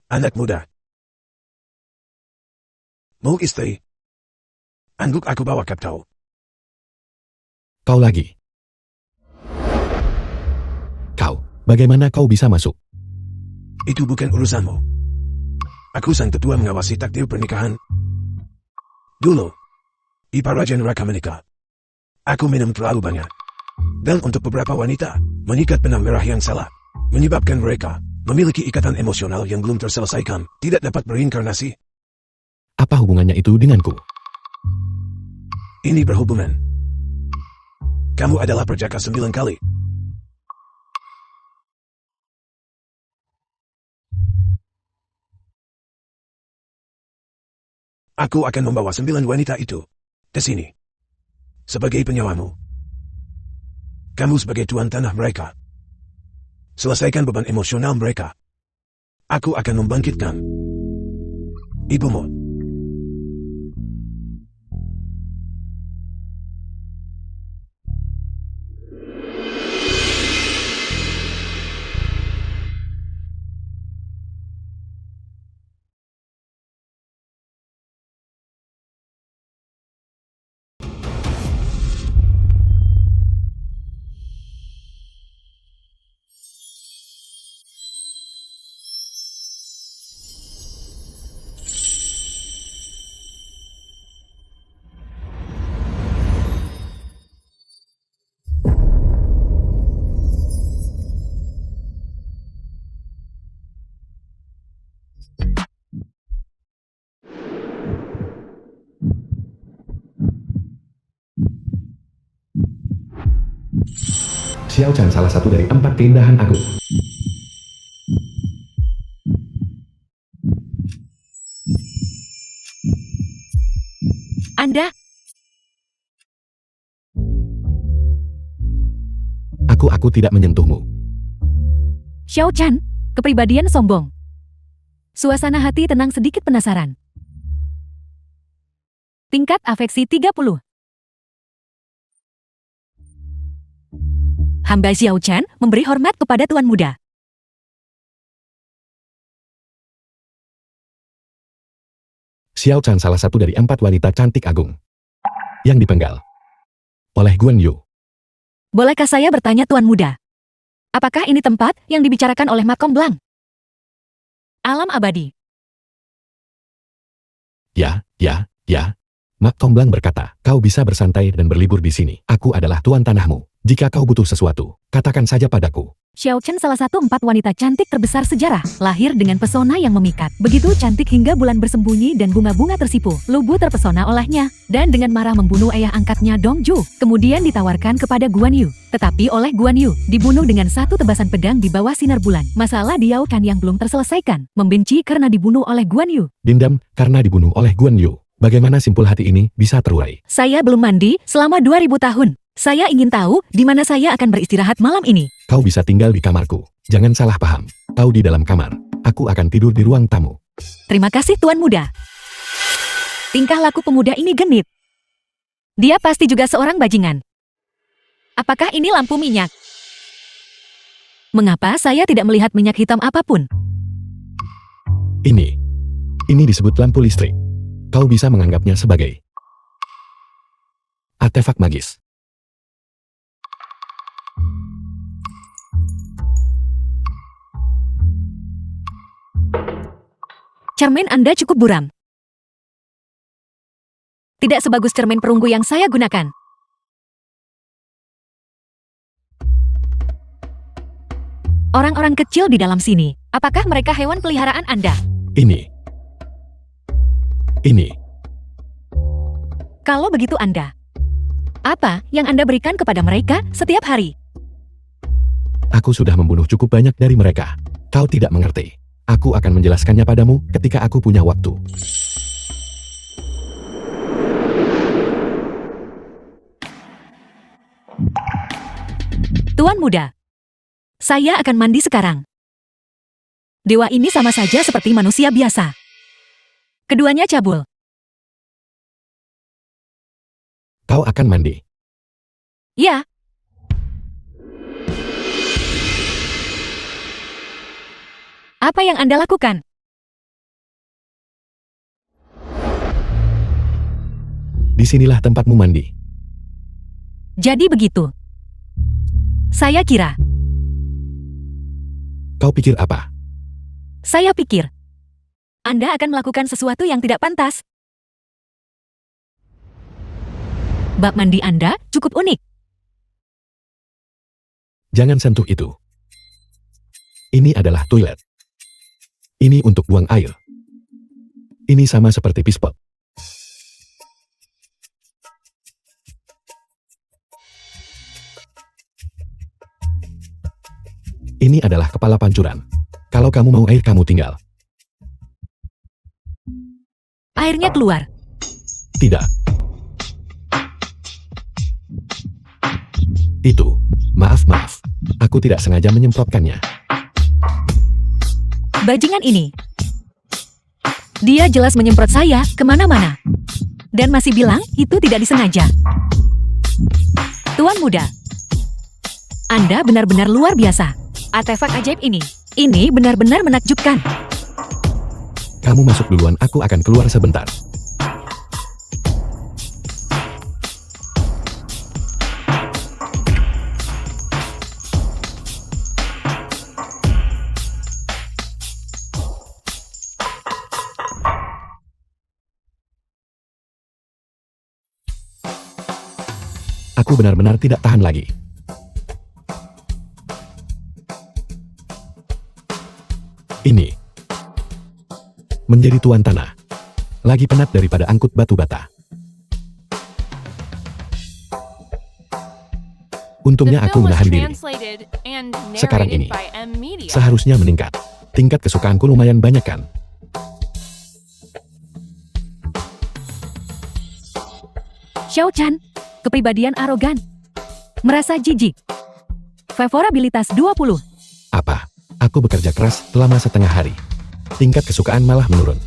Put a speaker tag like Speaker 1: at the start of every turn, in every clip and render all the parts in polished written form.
Speaker 1: Anak muda. Mau istri? Angguk aku bawa kau.
Speaker 2: Kau lagi. Kau, bagaimana kau bisa masuk?
Speaker 1: Itu bukan urusanmu. Aku sang tetua mengawasi takdir pernikahan. Dulu, ipar Raja Neraka menikah. Aku minum terlalu banyak. Dan untuk beberapa wanita, mengikat benang merah yang salah, menyebabkan mereka memiliki ikatan emosional yang belum terselesaikan, tidak dapat berinkarnasi.
Speaker 2: Apa hubungannya itu denganku?
Speaker 1: Ini berhubungan. Kamu adalah perjaka 9 kali. Aku akan membawa 9 wanita itu ke sini. Sebagai penyawamu. Kamu sebagai tuan tanah mereka. Selesaikan beban emosional mereka. Aku akan membangkitkan ibumu.
Speaker 2: Xiao Chan salah satu dari 4 keindahan agung.
Speaker 3: Anda?
Speaker 2: Aku tidak menyentuhmu.
Speaker 3: Xiao Chan, kepribadian sombong. Suasana hati tenang sedikit penasaran. Tingkat afeksi 30. Hamba Xiao Chan memberi hormat kepada tuan muda.
Speaker 2: Xiao Chan salah satu dari 4 wanita cantik agung yang dipenggal oleh Guan Yu.
Speaker 3: Bolehkah saya bertanya tuan muda? Apakah ini tempat yang dibicarakan oleh Makom Blanc? Alam abadi.
Speaker 2: Ya. Mak Tomblang berkata, kau bisa bersantai dan berlibur di sini. Aku adalah tuan tanahmu. Jika kau butuh sesuatu, katakan saja padaku.
Speaker 3: Xiao Chen salah satu 4 wanita cantik terbesar sejarah, lahir dengan pesona yang memikat. Begitu cantik hingga bulan bersembunyi dan bunga-bunga tersipu. Lubu terpesona olehnya, dan dengan marah membunuh ayah angkatnya Dong Ju. Kemudian ditawarkan kepada Guan Yu. Tetapi oleh Guan Yu, dibunuh dengan 1 tebasan pedang di bawah sinar bulan. Masalah Diao Kan yang belum terselesaikan, membenci karena dibunuh oleh Guan Yu.
Speaker 2: Dendam karena dibunuh oleh Guan Yu. Bagaimana simpul hati ini bisa terurai?
Speaker 3: Saya belum mandi selama 2000 tahun. Saya ingin tahu di mana saya akan beristirahat malam ini.
Speaker 2: Kau bisa tinggal di kamarku. Jangan salah paham. Kau di dalam kamar. Aku akan tidur di ruang tamu.
Speaker 3: Terima kasih tuan muda. Tingkah laku pemuda ini genit. Dia pasti juga seorang bajingan. Apakah ini lampu minyak? Mengapa saya tidak melihat minyak hitam apapun?
Speaker 2: Ini disebut lampu listrik. Kau bisa menganggapnya sebagai artefak magis.
Speaker 3: Cermin Anda cukup buram. Tidak sebagus cermin perunggu yang saya gunakan. Orang-orang kecil di dalam sini, apakah mereka hewan peliharaan Anda?
Speaker 2: Ini.
Speaker 3: Kalau begitu Anda, apa yang Anda berikan kepada mereka setiap hari?
Speaker 2: Aku sudah membunuh cukup banyak dari mereka. Kau tidak mengerti. Aku akan menjelaskannya padamu ketika aku punya waktu.
Speaker 3: Tuan muda, saya akan mandi sekarang. Dewa ini sama saja seperti manusia biasa. Keduanya cabul.
Speaker 2: Kau akan mandi.
Speaker 3: Ya. Apa yang Anda lakukan?
Speaker 2: Disinilah tempatmu mandi.
Speaker 3: Jadi begitu. Saya kira.
Speaker 2: Kau pikir apa?
Speaker 3: Saya pikir. Anda akan melakukan sesuatu yang tidak pantas. Bak mandi Anda cukup unik.
Speaker 2: Jangan sentuh itu. Ini adalah toilet. Ini untuk buang air. Ini sama seperti pispot. Ini adalah kepala pancuran. Kalau kamu mau air, kamu tinggal.
Speaker 3: Airnya keluar.
Speaker 2: Tidak. Itu. Maaf. Aku tidak sengaja menyemprotkannya.
Speaker 3: Bajingan ini. Dia jelas menyemprot saya kemana-mana. Dan masih bilang itu tidak disengaja. Tuan muda. Anda benar-benar luar biasa. Artefak ajaib ini benar-benar menakjubkan.
Speaker 2: Kamu masuk duluan, aku akan keluar sebentar. Aku benar-benar tidak tahan lagi. Ini menjadi tuan tanah. Lagi penat daripada angkut batu bata. Untungnya aku menahan diri. Sekarang ini seharusnya meningkat. Tingkat kesukaanku lumayan banyak kan?
Speaker 3: Xiao Chan, kepribadian arogan. Merasa jijik. Favorabilitas 20.
Speaker 2: Apa? Aku bekerja keras selama setengah hari. Tingkat kesukaan malah menurun.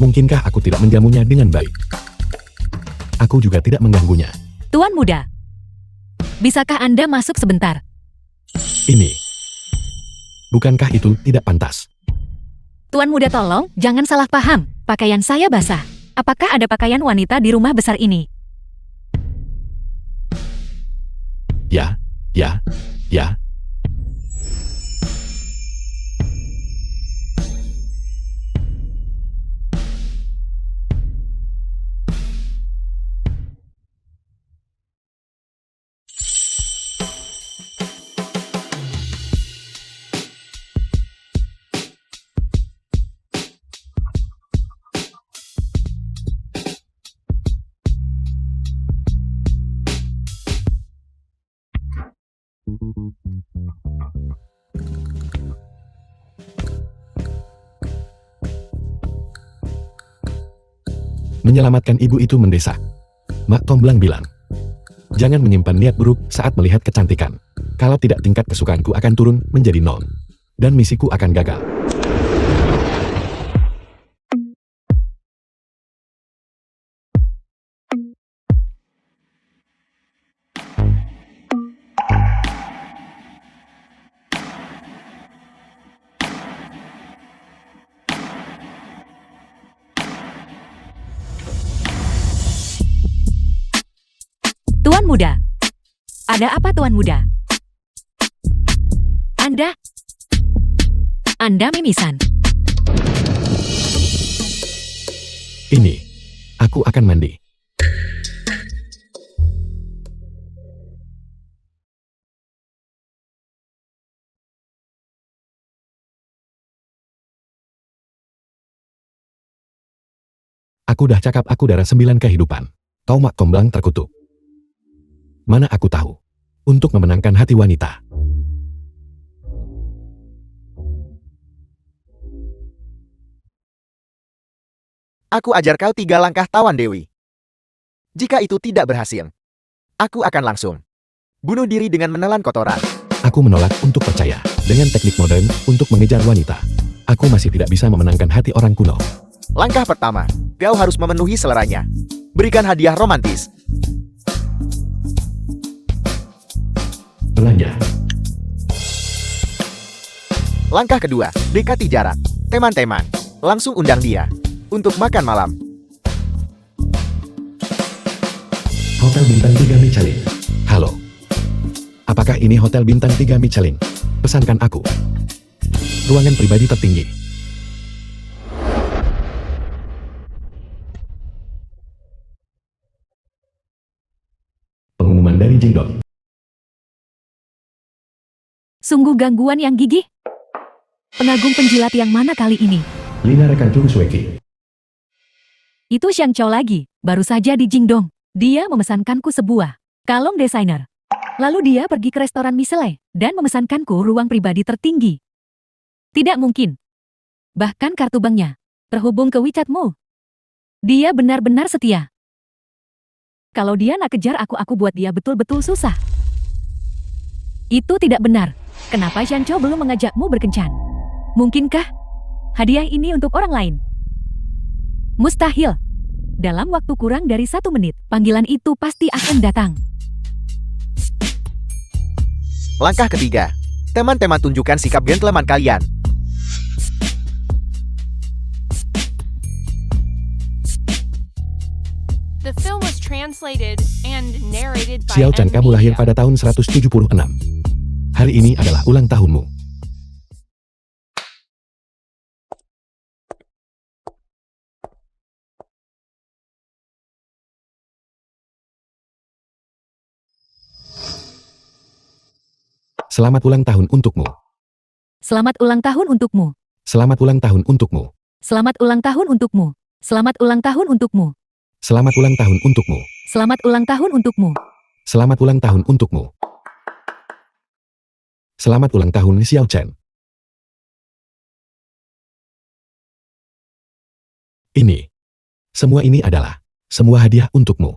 Speaker 2: Mungkinkah aku tidak menjamunya dengan baik? Aku juga tidak mengganggunya.
Speaker 3: Tuan muda, bisakah Anda masuk sebentar?
Speaker 2: Ini. Bukankah itu tidak pantas?
Speaker 3: Tuan muda tolong, jangan salah paham. Pakaian saya basah. Apakah ada pakaian wanita di rumah besar ini?
Speaker 2: Ya. Menyelamatkan ibu itu mendesak. Mak Tomblang bilang, jangan menyimpan niat buruk saat melihat kecantikan. Kalau tidak, tingkat kesukaanku akan turun menjadi 0. Dan misiku akan gagal.
Speaker 3: Tuan muda. Ada apa tuan muda? Anda mimisan.
Speaker 2: Ini. Aku akan mandi. Aku dah cakap aku darah 9 kehidupan. Kau Mak Tomblang terkutuk. Mana aku tahu. Untuk memenangkan hati wanita.
Speaker 4: Aku ajar kau 3 langkah tawan Dewi. Jika itu tidak berhasil, aku akan langsung bunuh diri dengan menelan kotoran.
Speaker 2: Aku menolak untuk percaya. Dengan teknik modern untuk mengejar wanita. Aku masih tidak bisa memenangkan hati orang kuno.
Speaker 4: Langkah pertama, kau harus memenuhi seleranya. Berikan hadiah romantis.
Speaker 2: Belanja.
Speaker 4: Langkah kedua, dekati jarak. Teman-teman, langsung undang dia untuk makan malam.
Speaker 2: Hotel Bintang 3 Michelin. Halo. Apakah ini Hotel Bintang 3 Michelin? Pesankan aku. Ruangan pribadi tertinggi. Pengumuman dari Jingdong.
Speaker 3: Sungguh gangguan yang gigih. Pengagum penjilat yang mana kali ini?
Speaker 2: Lina rekan Chung Sueki.
Speaker 3: Itu Xiang Chao lagi, baru saja di Jingdong. Dia memesankanku sebuah kalung desainer. Lalu dia pergi ke restoran Michelin dan memesankanku ruang pribadi tertinggi. Tidak mungkin. Bahkan kartu banknya terhubung ke WeChatmu. Dia benar-benar setia. Kalau dia nak kejar aku buat dia betul-betul susah. Itu tidak benar. Kenapa Xiang Chao belum mengajakmu berkencan? Mungkinkah hadiah ini untuk orang lain? Mustahil. Dalam waktu kurang dari 1 menit, panggilan itu pasti akan datang.
Speaker 4: Langkah ketiga. Teman-teman tunjukkan sikap gentleman kalian.
Speaker 5: The film was translated and narrated by
Speaker 2: Xiao Chan, kamu lahir
Speaker 5: Media.
Speaker 2: pada tahun 176. Hari ini adalah ulang tahunmu. Selamat ulang tahun untukmu.
Speaker 3: Selamat ulang tahun untukmu.
Speaker 2: Selamat ulang tahun untukmu.
Speaker 3: Selamat ulang tahun untukmu. Selamat ulang tahun untukmu.
Speaker 2: Selamat ulang tahun untukmu.
Speaker 3: Selamat ulang tahun untukmu.
Speaker 2: Selamat ulang tahun untukmu. Selamat ulang tahun Xiao Chen. Ini. Semua ini adalah semua hadiah untukmu.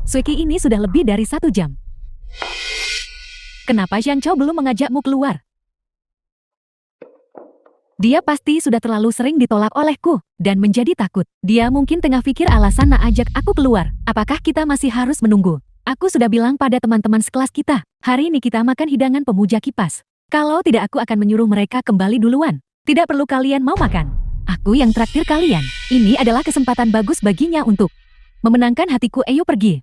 Speaker 3: Sueki ini sudah lebih dari 1 jam. Kenapa Xiang Chao belum mengajakmu keluar? Dia pasti sudah terlalu sering ditolak olehku dan menjadi takut. Dia mungkin tengah pikir alasan nak ajak aku keluar. Apakah kita masih harus menunggu? Aku sudah bilang pada teman-teman sekelas kita, hari ini kita makan hidangan pemuja kipas. Kalau tidak aku akan menyuruh mereka kembali duluan. Tidak perlu kalian mau makan. Aku yang traktir kalian. Ini adalah kesempatan bagus baginya untuk memenangkan hatiku. Ayo pergi.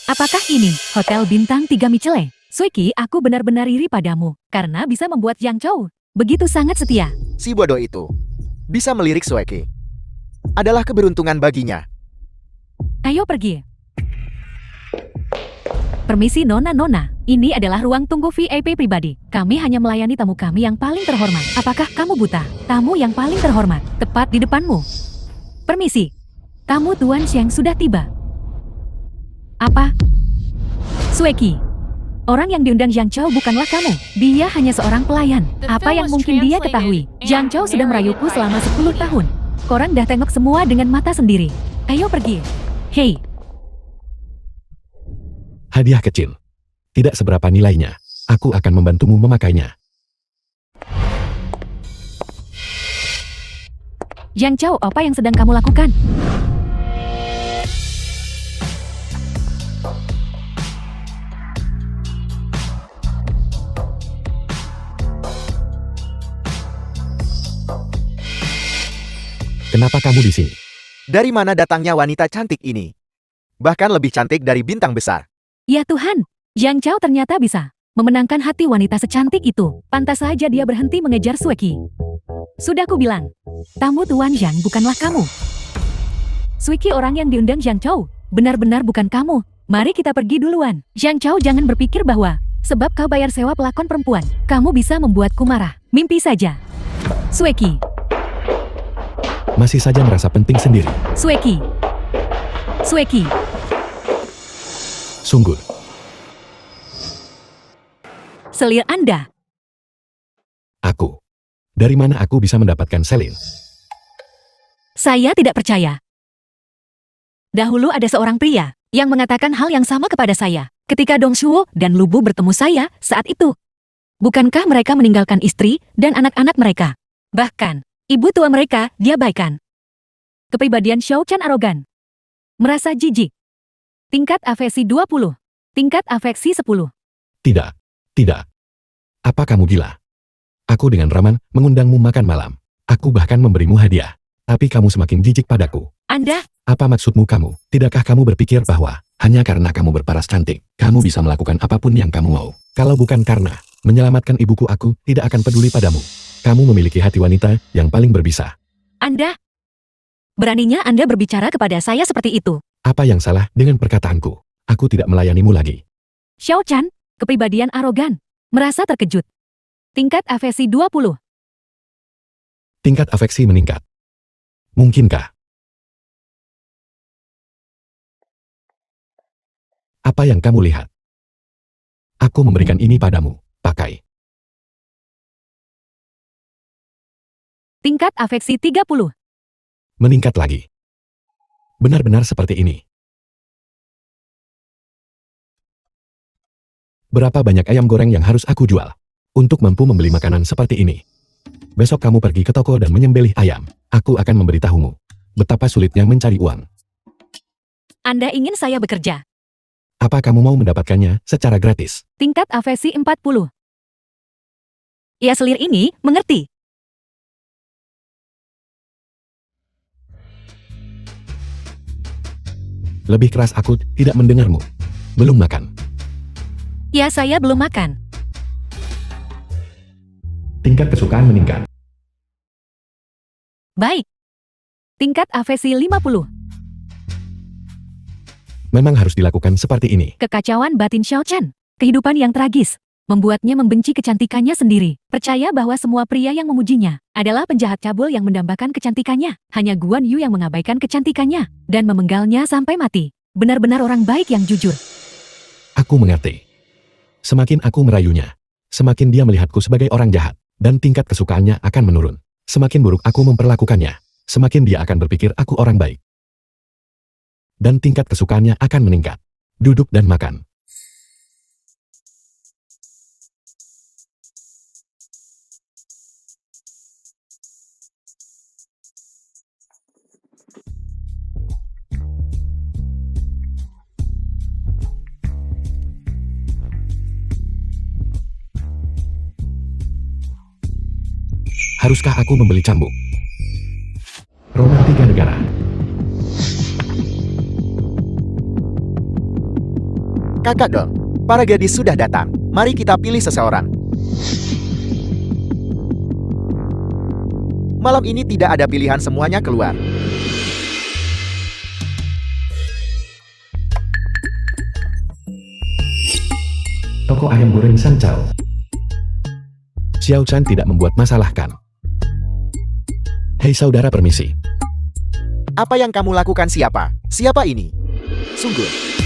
Speaker 3: Apakah ini Hotel Bintang 3 Michelin? Sueki, aku benar-benar iri padamu karena bisa membuat Xiang Chao begitu sangat setia.
Speaker 4: Si bodoh itu bisa melirik Sueki. Adalah keberuntungan baginya.
Speaker 3: Ayo pergi. Permisi Nona. Ini adalah ruang tunggu VIP pribadi. Kami hanya melayani tamu kami yang paling terhormat. Apakah kamu buta? Tamu yang paling terhormat, tepat di depanmu. Permisi. Tamu Tuan Xiang sudah tiba. Apa? Sueki. Orang yang diundang Xiang Chao bukanlah kamu. Dia hanya seorang pelayan. Apa yang mungkin dia ketahui? Xiang Chao sudah merayuku selama 10 tahun. Korang dah tengok semua dengan mata sendiri. Ayo pergi. Hei.
Speaker 2: Hadiah kecil. Tidak seberapa nilainya. Aku akan membantumu memakainya.
Speaker 3: Xiang Chao, apa yang sedang kamu lakukan?
Speaker 2: Kenapa kamu di sini?
Speaker 4: Dari mana datangnya wanita cantik ini? Bahkan lebih cantik dari bintang besar.
Speaker 3: Ya Tuhan, Xiang Chao ternyata bisa memenangkan hati wanita secantik itu. Pantas saja dia berhenti mengejar Sueki. Sudah ku bilang, tamu Tuan Xiang bukanlah kamu. Sueki orang yang diundang Xiang Chao, benar-benar bukan kamu. Mari kita pergi duluan. Xiang Chao, jangan berpikir bahwa sebab kau bayar sewa pelakon perempuan, kamu bisa membuatku marah. Mimpi saja. Sueki.
Speaker 2: Masih saja merasa penting sendiri.
Speaker 3: Sueki. Sueki.
Speaker 2: Sungguh.
Speaker 3: Selir Anda.
Speaker 2: Aku. Dari mana aku bisa mendapatkan Selin?
Speaker 3: Saya tidak percaya. Dahulu ada seorang pria yang mengatakan hal yang sama kepada saya. Ketika Dong Shuo dan Lubu bertemu saya saat itu. Bukankah mereka meninggalkan istri dan anak-anak mereka? Bahkan, ibu tua mereka diabaikan. Kepribadian Xiao Chan arogan. Merasa jijik. Tingkat afeksi 20. Tingkat afeksi 10.
Speaker 2: Tidak. Tidak. Apa kamu gila? Aku dengan Raman mengundangmu makan malam. Aku bahkan memberimu hadiah. Tapi kamu semakin jijik padaku.
Speaker 3: Anda,
Speaker 2: Apa maksudmu kamu? Tidakkah kamu berpikir bahwa hanya karena kamu berparas cantik, kamu bisa melakukan apapun yang kamu mau? Kalau bukan karena menyelamatkan ibuku, aku tidak akan peduli padamu. Kamu memiliki hati wanita yang paling berbisa.
Speaker 3: Anda. Beraninya Anda berbicara kepada saya seperti itu.
Speaker 2: Apa yang salah dengan perkataanku? Aku tidak melayanimu lagi.
Speaker 3: Xiao Chan, kepribadian arogan. Merasa terkejut. Tingkat afeksi 20.
Speaker 2: Tingkat afeksi meningkat. Mungkinkah? Apa yang kamu lihat? Aku memberikan ini padamu. Pakai.
Speaker 3: Tingkat afeksi 30.
Speaker 2: Meningkat lagi. Benar-benar seperti ini. Berapa banyak ayam goreng yang harus aku jual untuk mampu membeli makanan seperti ini? Besok kamu pergi ke toko dan menyembelih ayam. Aku akan memberitahumu betapa sulitnya mencari uang.
Speaker 3: Anda ingin saya bekerja.
Speaker 2: Apa kamu mau mendapatkannya secara gratis?
Speaker 3: Tingkat afeksi 40. Ya, selir ini mengerti.
Speaker 2: Lebih keras, aku tidak mendengarmu. Belum makan.
Speaker 3: Ya, saya belum makan.
Speaker 2: Tingkat kesukaan meningkat.
Speaker 3: Baik. Tingkat afeksi 50.
Speaker 2: Memang harus dilakukan seperti ini.
Speaker 3: Kekacauan batin Xiao Chan. Kehidupan yang tragis. Membuatnya membenci kecantikannya sendiri. Percaya bahwa semua pria yang memujinya adalah penjahat cabul yang mendambakan kecantikannya. Hanya Guan Yu yang mengabaikan kecantikannya dan memenggalnya sampai mati. Benar-benar orang baik yang jujur.
Speaker 2: Aku mengerti. Semakin aku merayunya, semakin dia melihatku sebagai orang jahat, dan tingkat kesukaannya akan menurun. Semakin buruk aku memperlakukannya, semakin dia akan berpikir aku orang baik. Dan tingkat kesukaannya akan meningkat. Duduk dan makan. Haruskah aku membeli cambuk? Roman 3 negara.
Speaker 4: Kakak dong, para gadis sudah datang. Mari kita pilih seseorang. Malam ini tidak ada pilihan, semuanya keluar.
Speaker 2: Toko ayam goreng San Chow. Xiao Chan tidak membuat masalah kan? Hei saudara, permisi.
Speaker 4: Apa yang kamu lakukan? Siapa? Siapa ini? Sungguh.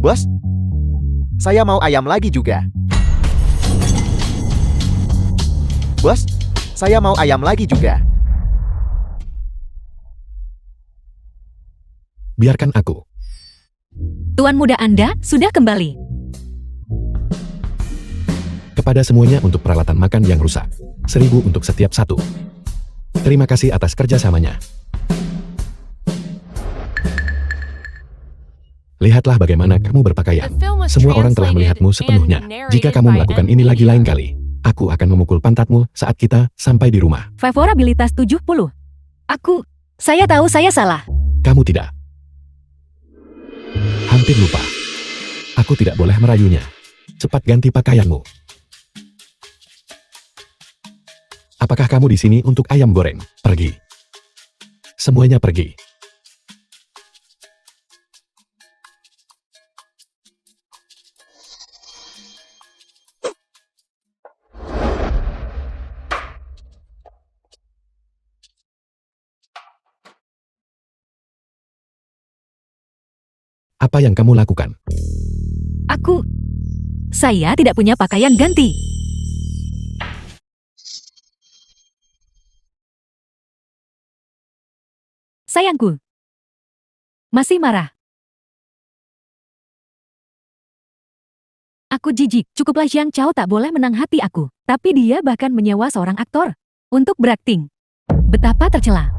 Speaker 4: Bos, saya mau ayam lagi juga. Bos, saya mau ayam lagi juga.
Speaker 2: Biarkan aku.
Speaker 3: Tuan muda Anda sudah kembali.
Speaker 2: Kepada semuanya untuk peralatan makan yang rusak. 1000 untuk setiap satu. Terima kasih atas kerjasamanya. Lihatlah bagaimana kamu berpakaian. Semua orang telah melihatmu sepenuhnya. Jika kamu melakukan ini lagi lain kali, Aku akan memukul pantatmu saat kita sampai di rumah.
Speaker 3: Favorabilitas 70. Saya tahu saya salah.
Speaker 2: Kamu tidak. Hampir lupa. Aku tidak boleh merayunya. Cepat ganti pakaianmu. Apakah kamu di sini untuk ayam goreng? Pergi. Semuanya pergi. Apa yang kamu lakukan?
Speaker 3: Saya tidak punya pakaian ganti. Sayangku. Masih marah. Aku jijik, cukuplah Zhang Chao tak boleh menang hati aku. Tapi dia bahkan menyewa seorang aktor untuk berakting. Betapa tercela.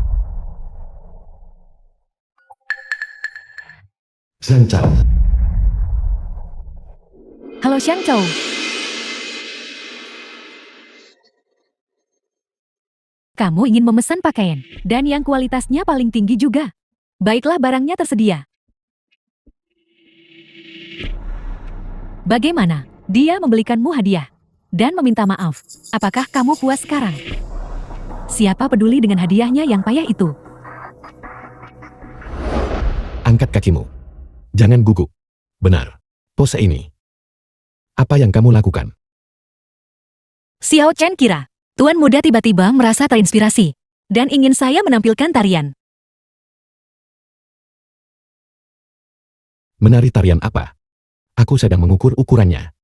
Speaker 2: Zhang Chao.
Speaker 3: Halo Zhang Chao. Kamu ingin memesan pakaian, dan yang kualitasnya paling tinggi juga. Baiklah, barangnya tersedia. Bagaimana? Dia membelikanmu hadiah dan meminta maaf. Apakah kamu puas sekarang? Siapa peduli dengan hadiahnya yang payah itu?
Speaker 2: Angkat kakimu. Jangan gugup. Benar. Pose ini. Apa yang kamu lakukan?
Speaker 3: Xiao Chen kira, Tuan Muda tiba-tiba merasa terinspirasi dan ingin saya menampilkan tarian.
Speaker 2: Menari tarian apa? Aku sedang mengukur ukurannya.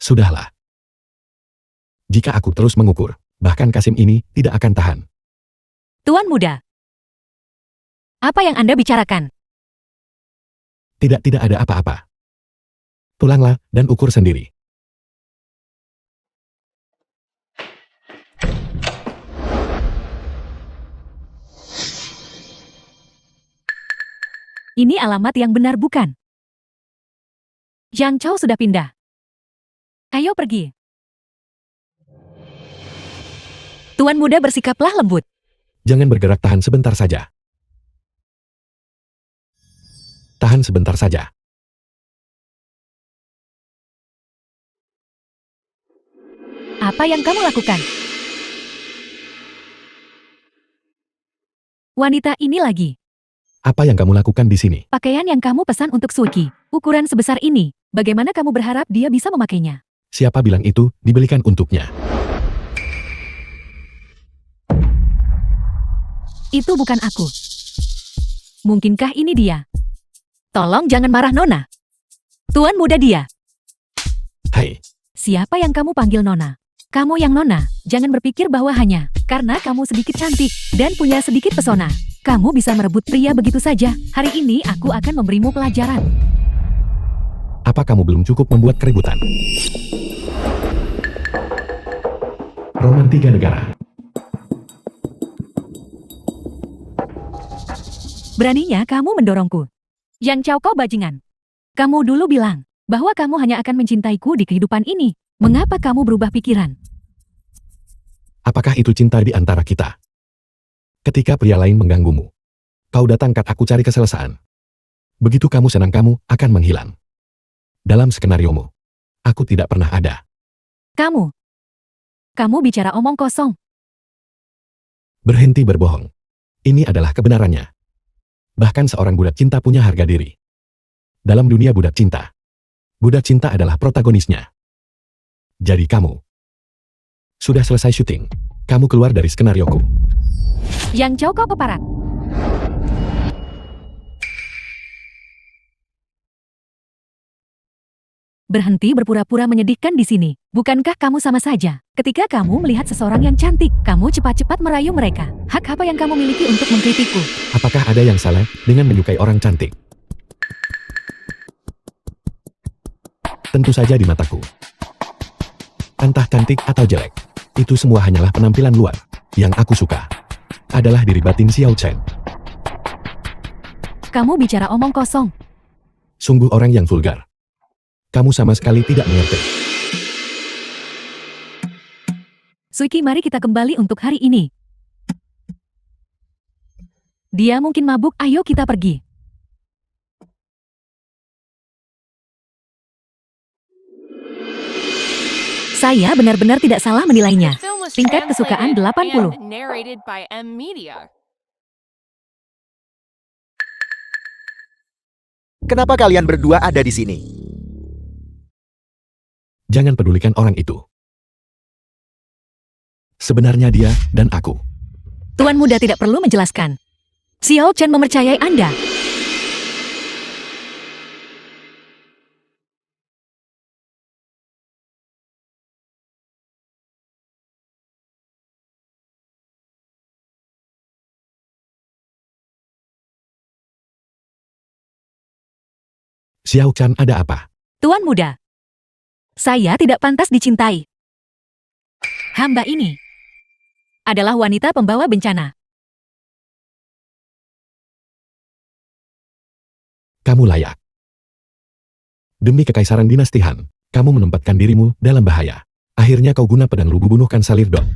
Speaker 2: Sudahlah. Jika aku terus mengukur, bahkan Kasim ini tidak akan tahan.
Speaker 3: Tuan Muda, apa yang Anda bicarakan?
Speaker 2: Tidak ada apa-apa. Pulanglah dan ukur sendiri.
Speaker 3: Ini alamat yang benar bukan? Zhang Chao sudah pindah. Ayo pergi. Tuan Muda bersikaplah lembut.
Speaker 2: Jangan bergerak, tahan sebentar saja. Tahan sebentar saja.
Speaker 3: Apa yang kamu lakukan? Wanita ini lagi.
Speaker 2: Apa yang kamu lakukan di sini?
Speaker 3: Pakaian yang kamu pesan untuk Suki, ukuran sebesar ini, bagaimana kamu berharap dia bisa memakainya?
Speaker 2: Siapa bilang itu dibelikan untuknya?
Speaker 3: Itu bukan aku. Mungkinkah ini dia? Tolong jangan marah, Nona. Tuan Muda dia.
Speaker 2: Hai,
Speaker 3: Siapa yang kamu panggil Nona? Kamu yang Nona, jangan berpikir bahwa hanya karena kamu sedikit cantik dan punya sedikit pesona, kamu bisa merebut pria begitu saja. Hari ini aku akan memberimu pelajaran.
Speaker 2: apa kamu belum cukup membuat keributan? Roman 3 negara.
Speaker 3: Beraninya kamu mendorongku. Yang Chao, kau bajingan. Kamu dulu bilang bahwa kamu hanya akan mencintaiku di kehidupan ini. Mengapa kamu berubah pikiran?
Speaker 2: Apakah itu cinta di antara kita? Ketika pria lain mengganggumu, kau datang kat aku cari keselesaan. Begitu kamu senang, kamu akan menghilang. Dalam skenariomu, aku tidak pernah ada.
Speaker 3: Kamu bicara omong kosong.
Speaker 2: Berhenti berbohong. Ini adalah kebenarannya. Bahkan seorang budak cinta punya harga diri. Dalam dunia budak cinta adalah protagonisnya. Jadi kamu sudah selesai syuting. Kamu keluar dari skenarioku.
Speaker 3: Yang Chao, kau keparat. Berhenti berpura-pura menyedihkan di sini. Bukankah kamu sama saja? Ketika kamu melihat seseorang yang cantik, kamu cepat-cepat merayu mereka. Hak apa yang kamu miliki untuk mengkritikku?
Speaker 2: Apakah ada yang salah dengan menyukai orang cantik? Tentu saja di mataku. Entah cantik atau jelek, itu semua hanyalah penampilan luar. Yang aku suka adalah diri batin Xiao Chen.
Speaker 3: Kamu bicara omong kosong.
Speaker 2: Sungguh orang yang vulgar. Kamu sama sekali tidak mengerti.
Speaker 3: Suiki, mari kita kembali untuk hari ini. Dia mungkin mabuk, ayo kita pergi. Saya benar-benar tidak salah menilainya.
Speaker 5: The film was
Speaker 3: Tingkat kesukaan
Speaker 5: translated
Speaker 3: 80.
Speaker 5: and narrated by M Media.
Speaker 4: Kenapa kalian berdua ada di sini?
Speaker 2: Jangan pedulikan orang itu. Sebenarnya dia dan aku.
Speaker 3: Tuan muda tidak perlu menjelaskan. Xiao Chen mempercayai Anda.
Speaker 2: Xiao Chen, ada apa?
Speaker 3: Tuan muda, saya tidak pantas dicintai. Hamba ini adalah wanita pembawa bencana.
Speaker 2: Kamu layak. Demi kekaisaran dinasti Han, kamu menempatkan dirimu dalam bahaya. Akhirnya kau guna pedang lubu bunuh Kan Salir Dong.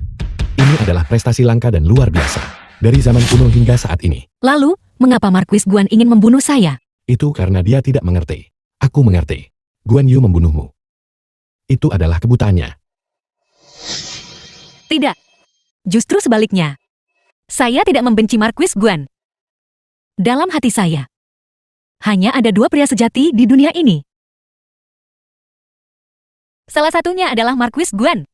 Speaker 2: Ini adalah prestasi langka dan luar biasa. Dari zaman kuno hingga saat ini.
Speaker 3: Lalu, mengapa Marquis Guan ingin membunuh saya?
Speaker 2: Itu karena dia tidak mengerti. Aku mengerti. Guan Yu membunuhmu. Itu adalah kebutaannya.
Speaker 3: Tidak. Justru sebaliknya. Saya tidak membenci Marquis Guan. Dalam hati saya, hanya ada dua pria sejati di dunia ini. Salah satunya adalah Marquis Guan.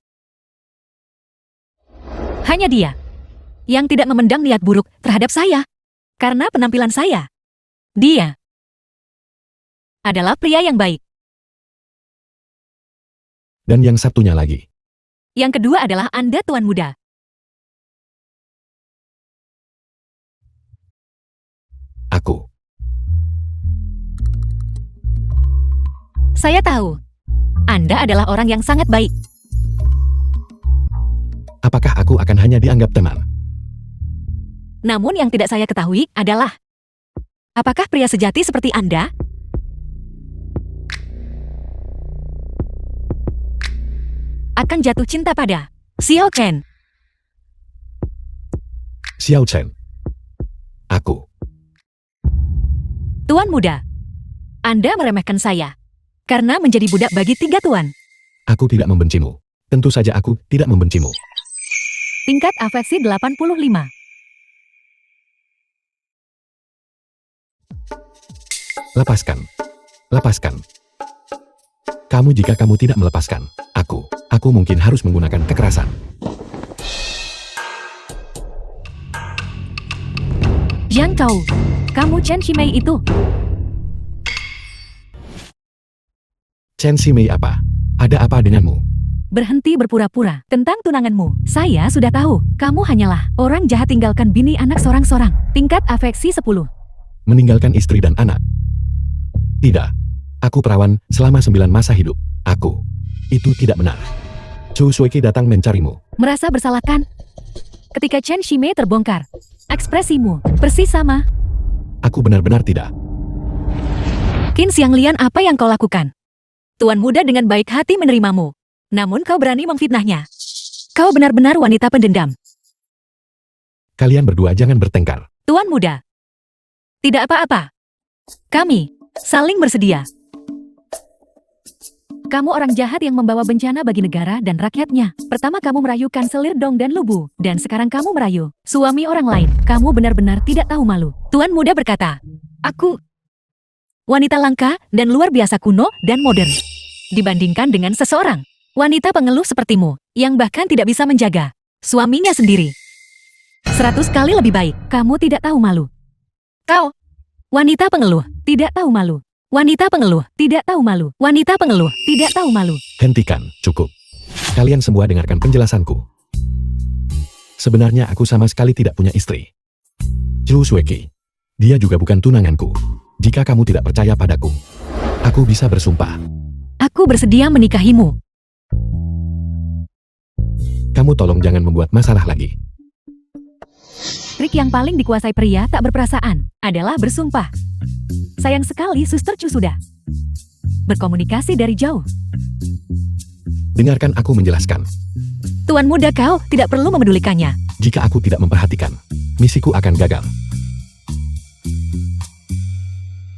Speaker 3: Hanya dia yang tidak memendam niat buruk terhadap saya. Karena penampilan saya. Dia adalah pria yang baik.
Speaker 2: Dan yang satunya lagi.
Speaker 3: Yang kedua adalah Anda, Tuan Muda.
Speaker 2: Aku.
Speaker 3: Saya tahu. Anda adalah orang yang sangat baik.
Speaker 2: Apakah aku akan hanya dianggap teman?
Speaker 3: Namun yang tidak saya ketahui adalah, apakah pria sejati seperti Anda akan jatuh cinta pada Xiao Chen?
Speaker 2: Xiao Chen. Aku.
Speaker 3: Tuan Muda, Anda meremehkan saya karena menjadi budak bagi 3 tuan.
Speaker 2: Aku tidak membencimu. Tentu saja aku tidak membencimu.
Speaker 3: Tingkat afeksi 85.
Speaker 2: Lepaskan. Lepaskan. Kamu jika kamu tidak melepaskan, aku mungkin harus menggunakan kekerasan.
Speaker 3: Jiang Chou, kamu Chen Shimei itu.
Speaker 2: Chen Shimei apa? Ada apa denganmu?
Speaker 3: Berhenti berpura-pura tentang tunanganmu. Saya sudah tahu, kamu hanyalah orang jahat tinggalkan bini anak sorang-sorang. Tingkat afeksi 10.
Speaker 2: Meninggalkan istri dan anak. Tidak. Aku perawan selama 9 masa hidup. Itu tidak benar. Chu Suiki datang mencarimu.
Speaker 3: Merasa bersalah kan? Ketika Chen Shimei terbongkar, ekspresimu persis sama.
Speaker 2: Aku benar-benar tidak.
Speaker 3: Qin Xianglian, apa yang kau lakukan? Tuan Muda dengan baik hati menerimamu. Namun kau berani memfitnahnya. Kau benar-benar wanita pendendam.
Speaker 2: Kalian berdua jangan bertengkar.
Speaker 3: Tuan Muda. Tidak apa-apa. Kami saling bersedia. Kamu orang jahat yang membawa bencana bagi negara dan rakyatnya. Pertama kamu merayu Kan Salir Dong dan Lubu. Dan sekarang kamu merayu suami orang lain. Kamu benar-benar tidak tahu malu. Tuan Muda berkata, aku wanita langka dan luar biasa kuno dan modern. Dibandingkan dengan seseorang wanita pengeluh sepertimu, yang bahkan tidak bisa menjaga suaminya sendiri. 100 kali lebih baik, kamu tidak tahu malu. Kau, wanita pengeluh, tidak tahu malu. Wanita pengeluh, tidak tahu malu. Wanita pengeluh, tidak tahu malu.
Speaker 2: Hentikan, cukup. Kalian semua dengarkan penjelasanku. Sebenarnya aku sama sekali tidak punya istri. Chu Suiki. Dia juga bukan tunanganku. Jika kamu tidak percaya padaku, aku bisa bersumpah.
Speaker 3: Aku bersedia menikahimu.
Speaker 2: Kamu tolong jangan membuat masalah lagi.
Speaker 3: Trik yang paling dikuasai pria tak berperasaan adalah bersumpah. Sayang sekali Suster Chu sudah berkomunikasi dari jauh.
Speaker 2: Dengarkan aku menjelaskan.
Speaker 3: Tuan muda, kau tidak perlu memedulikannya.
Speaker 2: Jika aku tidak memperhatikan, misiku akan gagal.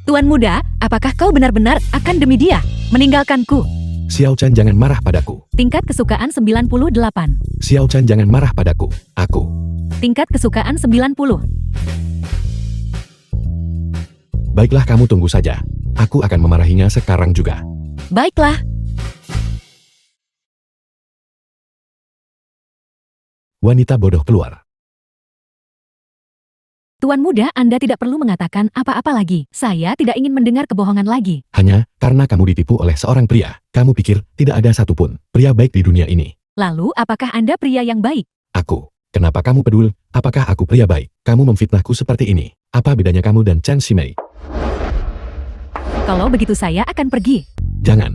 Speaker 3: Tuan muda, apakah kau benar-benar akan demi dia meninggalkanku?
Speaker 2: Xiao Chan jangan marah padaku.
Speaker 3: Tingkat kesukaan 98.
Speaker 2: Xiao Chan jangan marah padaku. Aku.
Speaker 3: Tingkat kesukaan 90.
Speaker 2: Baiklah, kamu tunggu saja. Aku akan memarahinya sekarang juga.
Speaker 3: Baiklah.
Speaker 2: Wanita bodoh keluar.
Speaker 3: Tuan muda, Anda tidak perlu mengatakan apa-apa lagi. Saya tidak ingin mendengar kebohongan lagi.
Speaker 2: Hanya karena kamu ditipu oleh seorang pria. Kamu pikir tidak ada satupun pria baik di dunia ini.
Speaker 3: Lalu, apakah Anda pria yang baik?
Speaker 2: Aku. Kenapa kamu peduli? Apakah aku pria baik? Kamu memfitnahku seperti ini. Apa bedanya kamu dan Chen Ximei?
Speaker 3: Kalau begitu saya akan pergi.
Speaker 2: Jangan.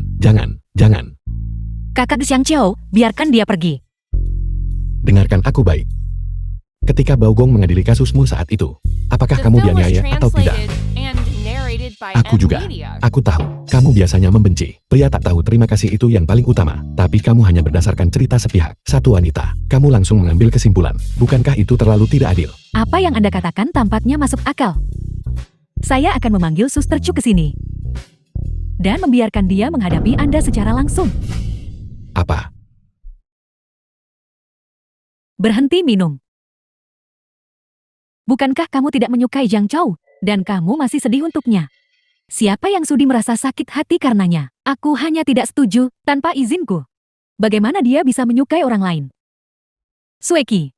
Speaker 3: Kakak Xiang Qiao, biarkan dia pergi.
Speaker 2: Dengarkan aku baik. Ketika Baogong mengadili kasusmu saat itu, apakah
Speaker 5: The
Speaker 2: kamu
Speaker 5: film was
Speaker 2: dianiaya atau tidak?
Speaker 5: translated and narrated by
Speaker 2: Aku
Speaker 5: N
Speaker 2: juga.
Speaker 5: Media.
Speaker 2: Aku tahu, kamu biasanya membenci. Pria tak tahu terima kasih itu yang paling utama. Tapi kamu hanya berdasarkan cerita sepihak. Satu wanita, kamu langsung mengambil kesimpulan. Bukankah itu terlalu tidak adil?
Speaker 3: Apa yang Anda katakan tampaknya masuk akal. Saya akan memanggil Suster Chu ke sini. Dan membiarkan dia menghadapi Anda secara langsung.
Speaker 2: Apa?
Speaker 3: Berhenti minum. Bukankah kamu tidak menyukai Zhang Chao? Dan kamu masih sedih untuknya? Siapa yang sudi merasa sakit hati karenanya? Aku hanya tidak setuju, tanpa izinku. Bagaimana dia bisa menyukai orang lain? Sueki.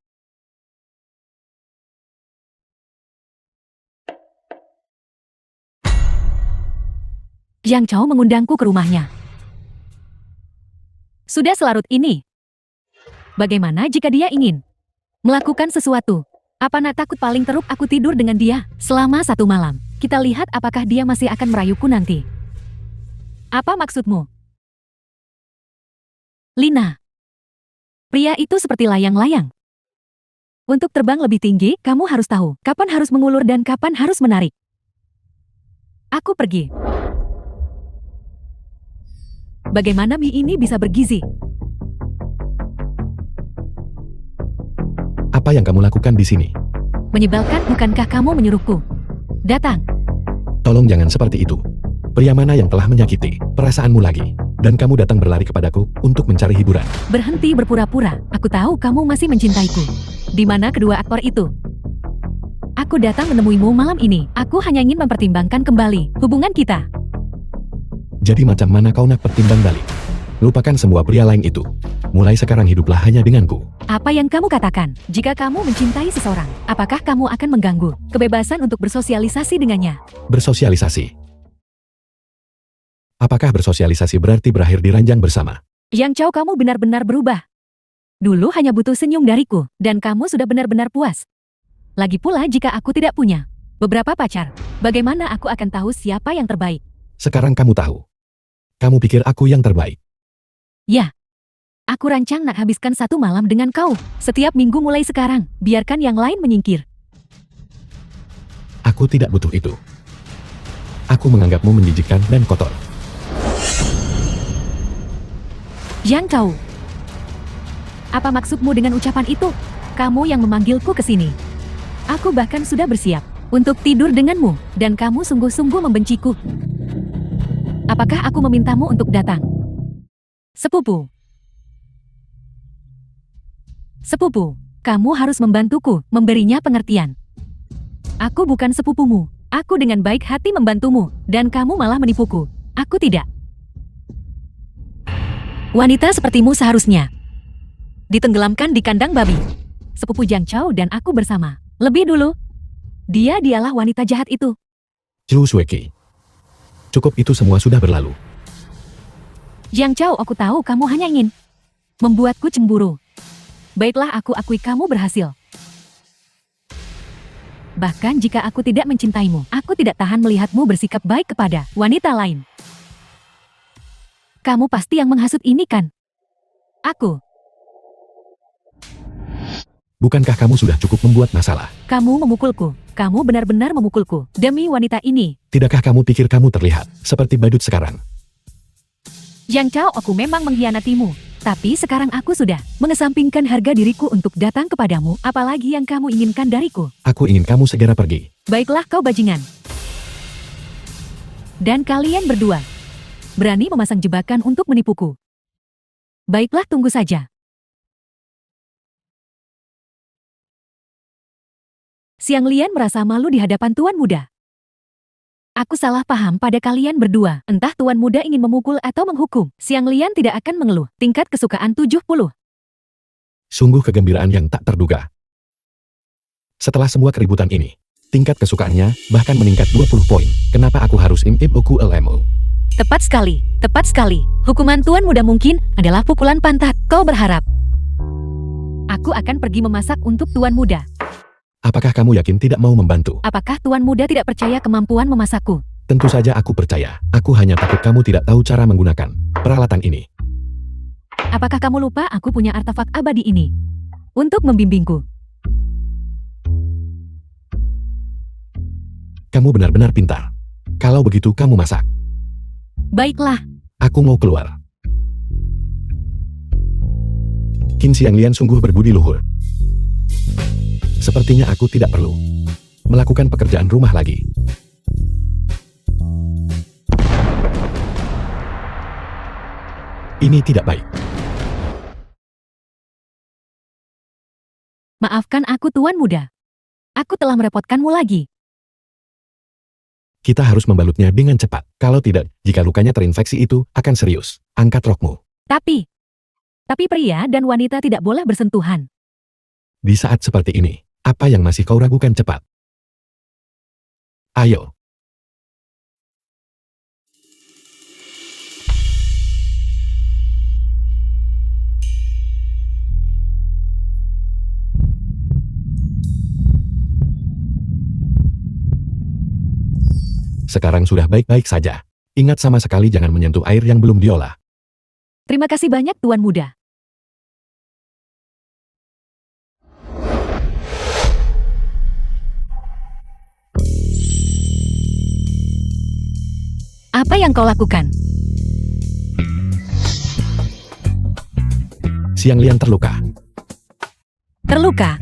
Speaker 3: Zhang Chao mengundangku ke rumahnya. Sudah selarut ini. Bagaimana jika dia ingin melakukan sesuatu? Apa nak takut paling teruk aku tidur dengan dia selama 1 malam? Kita lihat apakah dia masih akan merayuku nanti. Apa maksudmu? Lina. Pria itu seperti layang-layang. Untuk terbang lebih tinggi, kamu harus tahu kapan harus mengulur dan kapan harus menarik. Aku pergi. Bagaimana mie ini bisa bergizi?
Speaker 2: Apa yang kamu lakukan di sini?
Speaker 3: Menyebalkan, bukankah kamu menyuruhku? Datang.
Speaker 2: Tolong jangan seperti itu. Pria mana yang telah menyakiti perasaanmu lagi? Dan kamu datang berlari kepadaku untuk mencari hiburan.
Speaker 3: Berhenti berpura-pura. Aku tahu kamu masih mencintaiku. Di mana kedua aktor itu? Aku datang menemuimu malam ini. Aku hanya ingin mempertimbangkan kembali hubungan kita.
Speaker 2: Jadi macam mana kau nak pertimbang balik? Lupakan semua pria lain itu. Mulai sekarang hiduplah hanya denganku.
Speaker 3: Apa yang kamu katakan? Jika kamu mencintai seseorang, apakah kamu akan mengganggu kebebasan untuk bersosialisasi dengannya?
Speaker 2: Bersosialisasi. Apakah bersosialisasi berarti berakhir di ranjang bersama?
Speaker 3: Yang Chao, kamu benar-benar berubah. Dulu hanya butuh senyum dariku, dan kamu sudah benar-benar puas. Lagi pula jika aku tidak punya beberapa pacar, bagaimana aku akan tahu siapa yang terbaik?
Speaker 2: Sekarang kamu tahu. Kamu pikir aku yang terbaik.
Speaker 3: Ya. Aku rancang nak habiskan 1 malam dengan kau. Setiap minggu mulai sekarang, biarkan yang lain menyingkir.
Speaker 2: Aku tidak butuh itu. Aku menganggapmu menjijikkan dan kotor.
Speaker 3: Yang Chao. Apa maksudmu dengan ucapan itu? Kamu yang memanggilku ke sini. Aku bahkan sudah bersiap untuk tidur denganmu, dan kamu sungguh-sungguh membenciku. Apakah aku memintamu untuk datang? Sepupu. Sepupu, kamu harus membantuku, memberinya pengertian. Aku bukan sepupumu. Aku dengan baik hati membantumu, dan kamu malah menipuku. Aku tidak. Wanita sepertimu seharusnya ditenggelamkan di kandang babi. Sepupu Zhang Chao dan aku bersama. Lebih dulu, dialah wanita jahat itu.
Speaker 2: Zhu Sueki. Cukup, itu semua sudah berlalu.
Speaker 3: Zhang Chao, aku tahu kamu hanya ingin membuatku cemburu. Baiklah, aku akui kamu berhasil. Bahkan jika aku tidak mencintaimu, aku tidak tahan melihatmu bersikap baik kepada wanita lain. Kamu pasti yang menghasut ini kan? Aku.
Speaker 2: Bukankah kamu sudah cukup membuat masalah?
Speaker 3: Kamu memukulku. Kamu benar-benar memukulku. Demi wanita ini.
Speaker 2: Tidakkah kamu pikir kamu terlihat seperti badut sekarang?
Speaker 3: Yang Chao, aku memang mengkhianatimu. Tapi sekarang aku sudah mengesampingkan harga diriku untuk datang kepadamu. Apalagi yang kamu inginkan dariku?
Speaker 2: Aku ingin kamu segera pergi.
Speaker 3: Baiklah kau bajingan. Dan kalian berdua berani memasang jebakan untuk menipuku. Baiklah, tunggu saja. Xiang Lian merasa malu di hadapan Tuan Muda. Aku salah paham pada kalian berdua. Entah Tuan Muda ingin memukul atau menghukum. Xiang Lian tidak akan mengeluh. Tingkat kesukaan 70.
Speaker 2: Sungguh kegembiraan yang tak terduga. Setelah semua keributan ini, tingkat kesukaannya bahkan meningkat 20 poin. Kenapa aku harus imip oku LMO?
Speaker 3: Tepat sekali, tepat sekali. Hukuman Tuan Muda mungkin adalah pukulan pantat. Kau berharap aku akan pergi memasak untuk Tuan Muda.
Speaker 2: Apakah kamu yakin tidak mau membantu?
Speaker 3: Apakah Tuan Muda tidak percaya kemampuan memasakku?
Speaker 2: Tentu saja aku percaya. Aku hanya takut kamu tidak tahu cara menggunakan peralatan ini.
Speaker 3: Apakah kamu lupa aku punya artefak abadi ini untuk membimbingku?
Speaker 2: Kamu benar-benar pintar. Kalau begitu kamu masak.
Speaker 3: Baiklah,
Speaker 2: Aku mau keluar. Qin Xiang Lian sungguh berbudi luhur. Sepertinya aku tidak perlu melakukan pekerjaan rumah lagi. Ini tidak baik.
Speaker 3: maafkan aku Tuan Muda. Aku telah merepotkanmu lagi.
Speaker 2: Kita harus membalutnya dengan cepat. Kalau tidak, jika lukanya terinfeksi itu akan serius. Angkat rokmu.
Speaker 3: Tapi pria dan wanita tidak boleh bersentuhan.
Speaker 2: Di saat seperti ini, apa yang masih kau ragukan cepat? Ayo. Sekarang sudah baik-baik saja. Ingat sama sekali jangan menyentuh air yang belum diolah.
Speaker 3: Terima kasih banyak Tuan Muda. Apa yang kau lakukan?
Speaker 2: Xiang Lian terluka.
Speaker 3: Terluka?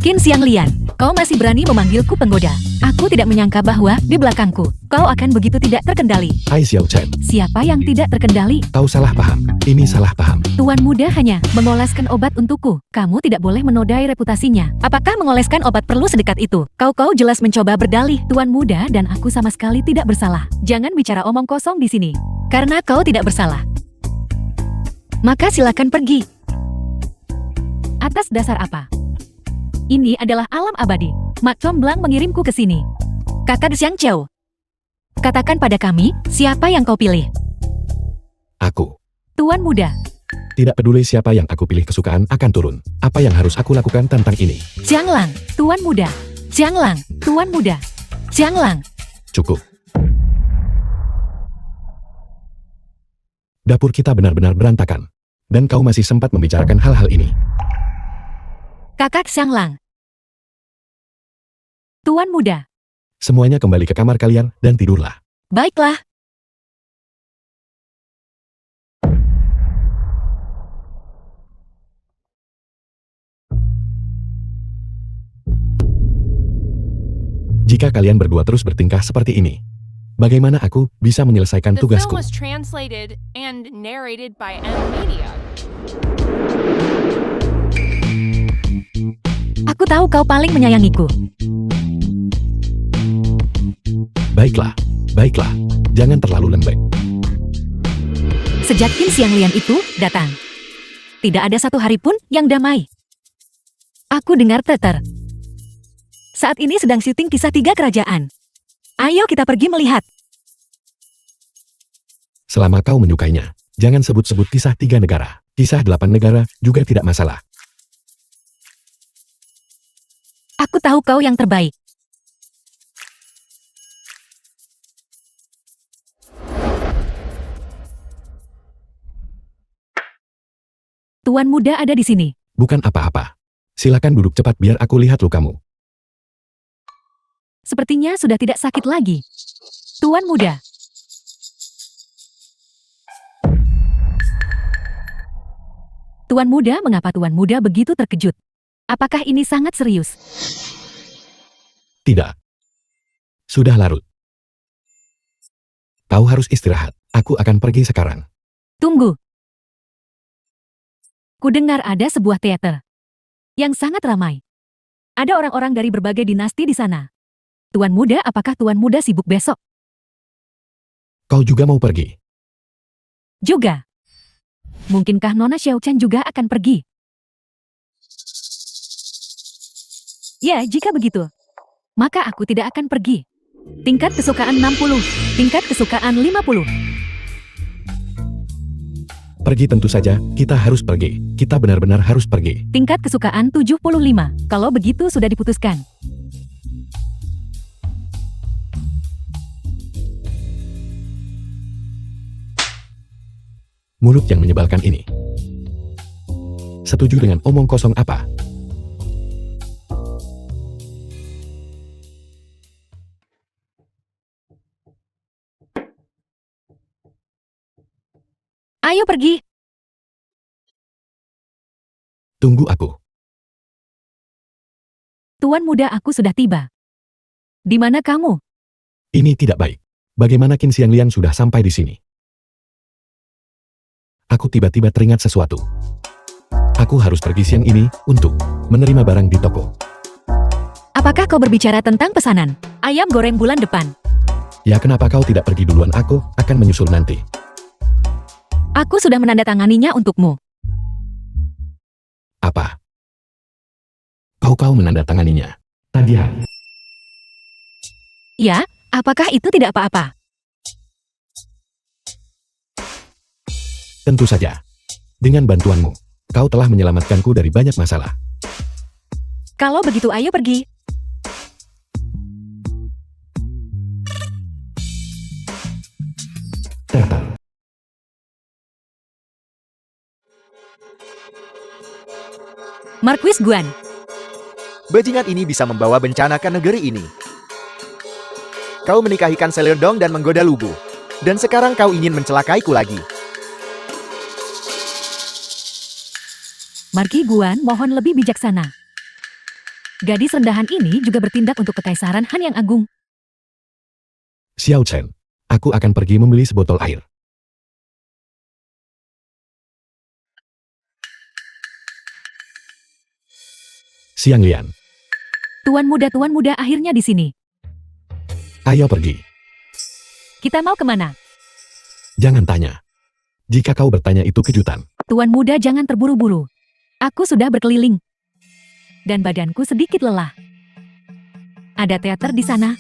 Speaker 3: Qin Xiang Lian, kau masih berani memanggilku penggoda. Aku tidak menyangka bahwa di belakangku, kau akan begitu tidak terkendali.
Speaker 2: Hai Xiao Chen,
Speaker 3: Siapa yang tidak terkendali?
Speaker 2: kau salah paham. Ini salah paham.
Speaker 3: Tuan Muda hanya mengoleskan obat untukku. Kamu tidak boleh menodai reputasinya. Apakah mengoleskan obat perlu sedekat itu? Kau jelas mencoba berdalih. Tuan Muda dan aku sama sekali tidak bersalah. Jangan bicara omong kosong di sini. Karena kau tidak bersalah. Maka silakan pergi. Atas dasar apa? Ini adalah alam abadi. Mak Comblang mengirimku ke sini. Kakak Xiang Chou, katakan pada kami, siapa yang kau pilih?
Speaker 2: Aku.
Speaker 3: Tuan Muda.
Speaker 2: Tidak peduli siapa yang aku pilih, kesukaan akan turun. Apa yang harus aku lakukan tentang ini?
Speaker 3: Xiang Lang, Tuan Muda. Xiang Lang, Tuan Muda. Xiang Lang.
Speaker 2: Cukup. Dapur kita benar-benar berantakan. Dan kau masih sempat membicarakan hal-hal ini.
Speaker 3: Kakak Xiang Lang. Tuan Muda.
Speaker 2: Semuanya kembali ke kamar kalian dan tidurlah.
Speaker 3: Baiklah.
Speaker 2: Jika kalian berdua terus bertingkah seperti ini, bagaimana aku bisa menyelesaikan
Speaker 5: The film
Speaker 2: tugasku?
Speaker 5: was translated and narrated by M Media.
Speaker 3: Aku tahu kau paling menyayangiku.
Speaker 2: Baiklah, baiklah. Jangan terlalu lembek.
Speaker 3: Sejak Qin Xiang Lian itu datang, tidak ada satu hari pun yang damai. Aku dengar teter. Saat ini sedang syuting kisah 3 kerajaan. Ayo kita pergi melihat.
Speaker 2: Selama kau menyukainya, jangan sebut-sebut kisah 3 negara. Kisah 8 negara juga tidak masalah.
Speaker 3: Aku tahu kau yang terbaik. Tuan Muda ada di sini.
Speaker 2: Bukan apa-apa. Silakan duduk cepat biar aku lihat lukamu.
Speaker 3: Sepertinya sudah tidak sakit lagi. Tuan muda. Tuan muda, mengapa Tuan muda begitu terkejut? Apakah ini sangat serius?
Speaker 2: Tidak. Sudah larut. Kau harus istirahat. Aku akan pergi sekarang.
Speaker 3: Tunggu. Kudengar ada sebuah teater yang sangat ramai. Ada orang-orang dari berbagai dinasti di sana. Tuan muda, apakah Tuan muda sibuk besok?
Speaker 2: Kau juga mau pergi?
Speaker 3: Juga. Mungkinkah Nona Xiaochan juga akan pergi? Ya, jika begitu, maka aku tidak akan pergi. Tingkat kesukaan 60, tingkat kesukaan 50.
Speaker 2: Pergi tentu saja, kita harus pergi. Kita benar-benar harus pergi.
Speaker 3: Tingkat kesukaan 75. Kalau begitu sudah diputuskan.
Speaker 2: Mulut yang menyebalkan ini. Setuju dengan omong kosong apa?
Speaker 3: Ayo pergi.
Speaker 2: Tunggu aku.
Speaker 3: Tuan muda, aku sudah tiba. Di mana kamu?
Speaker 2: Ini tidak baik. Bagaimana Qin Xiangliang sudah sampai di sini? Aku tiba-tiba teringat sesuatu. Aku harus pergi siang ini untuk menerima barang di toko.
Speaker 3: Apakah kau berbicara tentang pesanan ayam goreng bulan depan?
Speaker 2: Ya, kenapa kau tidak pergi duluan? Aku akan menyusul nanti.
Speaker 3: Aku sudah menandatanganinya untukmu.
Speaker 2: Apa? Kau menandatanganinya tadi hari.
Speaker 3: Ya, apakah itu tidak apa-apa?
Speaker 2: Tentu saja. Dengan bantuanmu, kau telah menyelamatkanku dari banyak masalah.
Speaker 3: Kalau begitu ayo pergi.
Speaker 2: Teater.
Speaker 3: Marquis Guan.
Speaker 4: Bajingan ini bisa membawa bencana ke negeri ini. Kau menikahi Kanselir Dong dan menggoda Lubu. Dan sekarang kau ingin mencelakaiku lagi.
Speaker 3: Marquis Guan, mohon lebih bijaksana. Gadis rendahan ini juga bertindak untuk Kekaisaran Han yang Agung.
Speaker 2: Xiao Chen, aku akan pergi membeli sebotol air. Xiangliang,
Speaker 3: Tuan muda akhirnya di sini.
Speaker 2: ayo pergi.
Speaker 3: Kita mau kemana?
Speaker 2: Jangan tanya. Jika kau bertanya itu kejutan.
Speaker 3: Tuan muda, jangan terburu-buru. Aku sudah berkeliling. Dan badanku sedikit lelah. Ada teater di sana.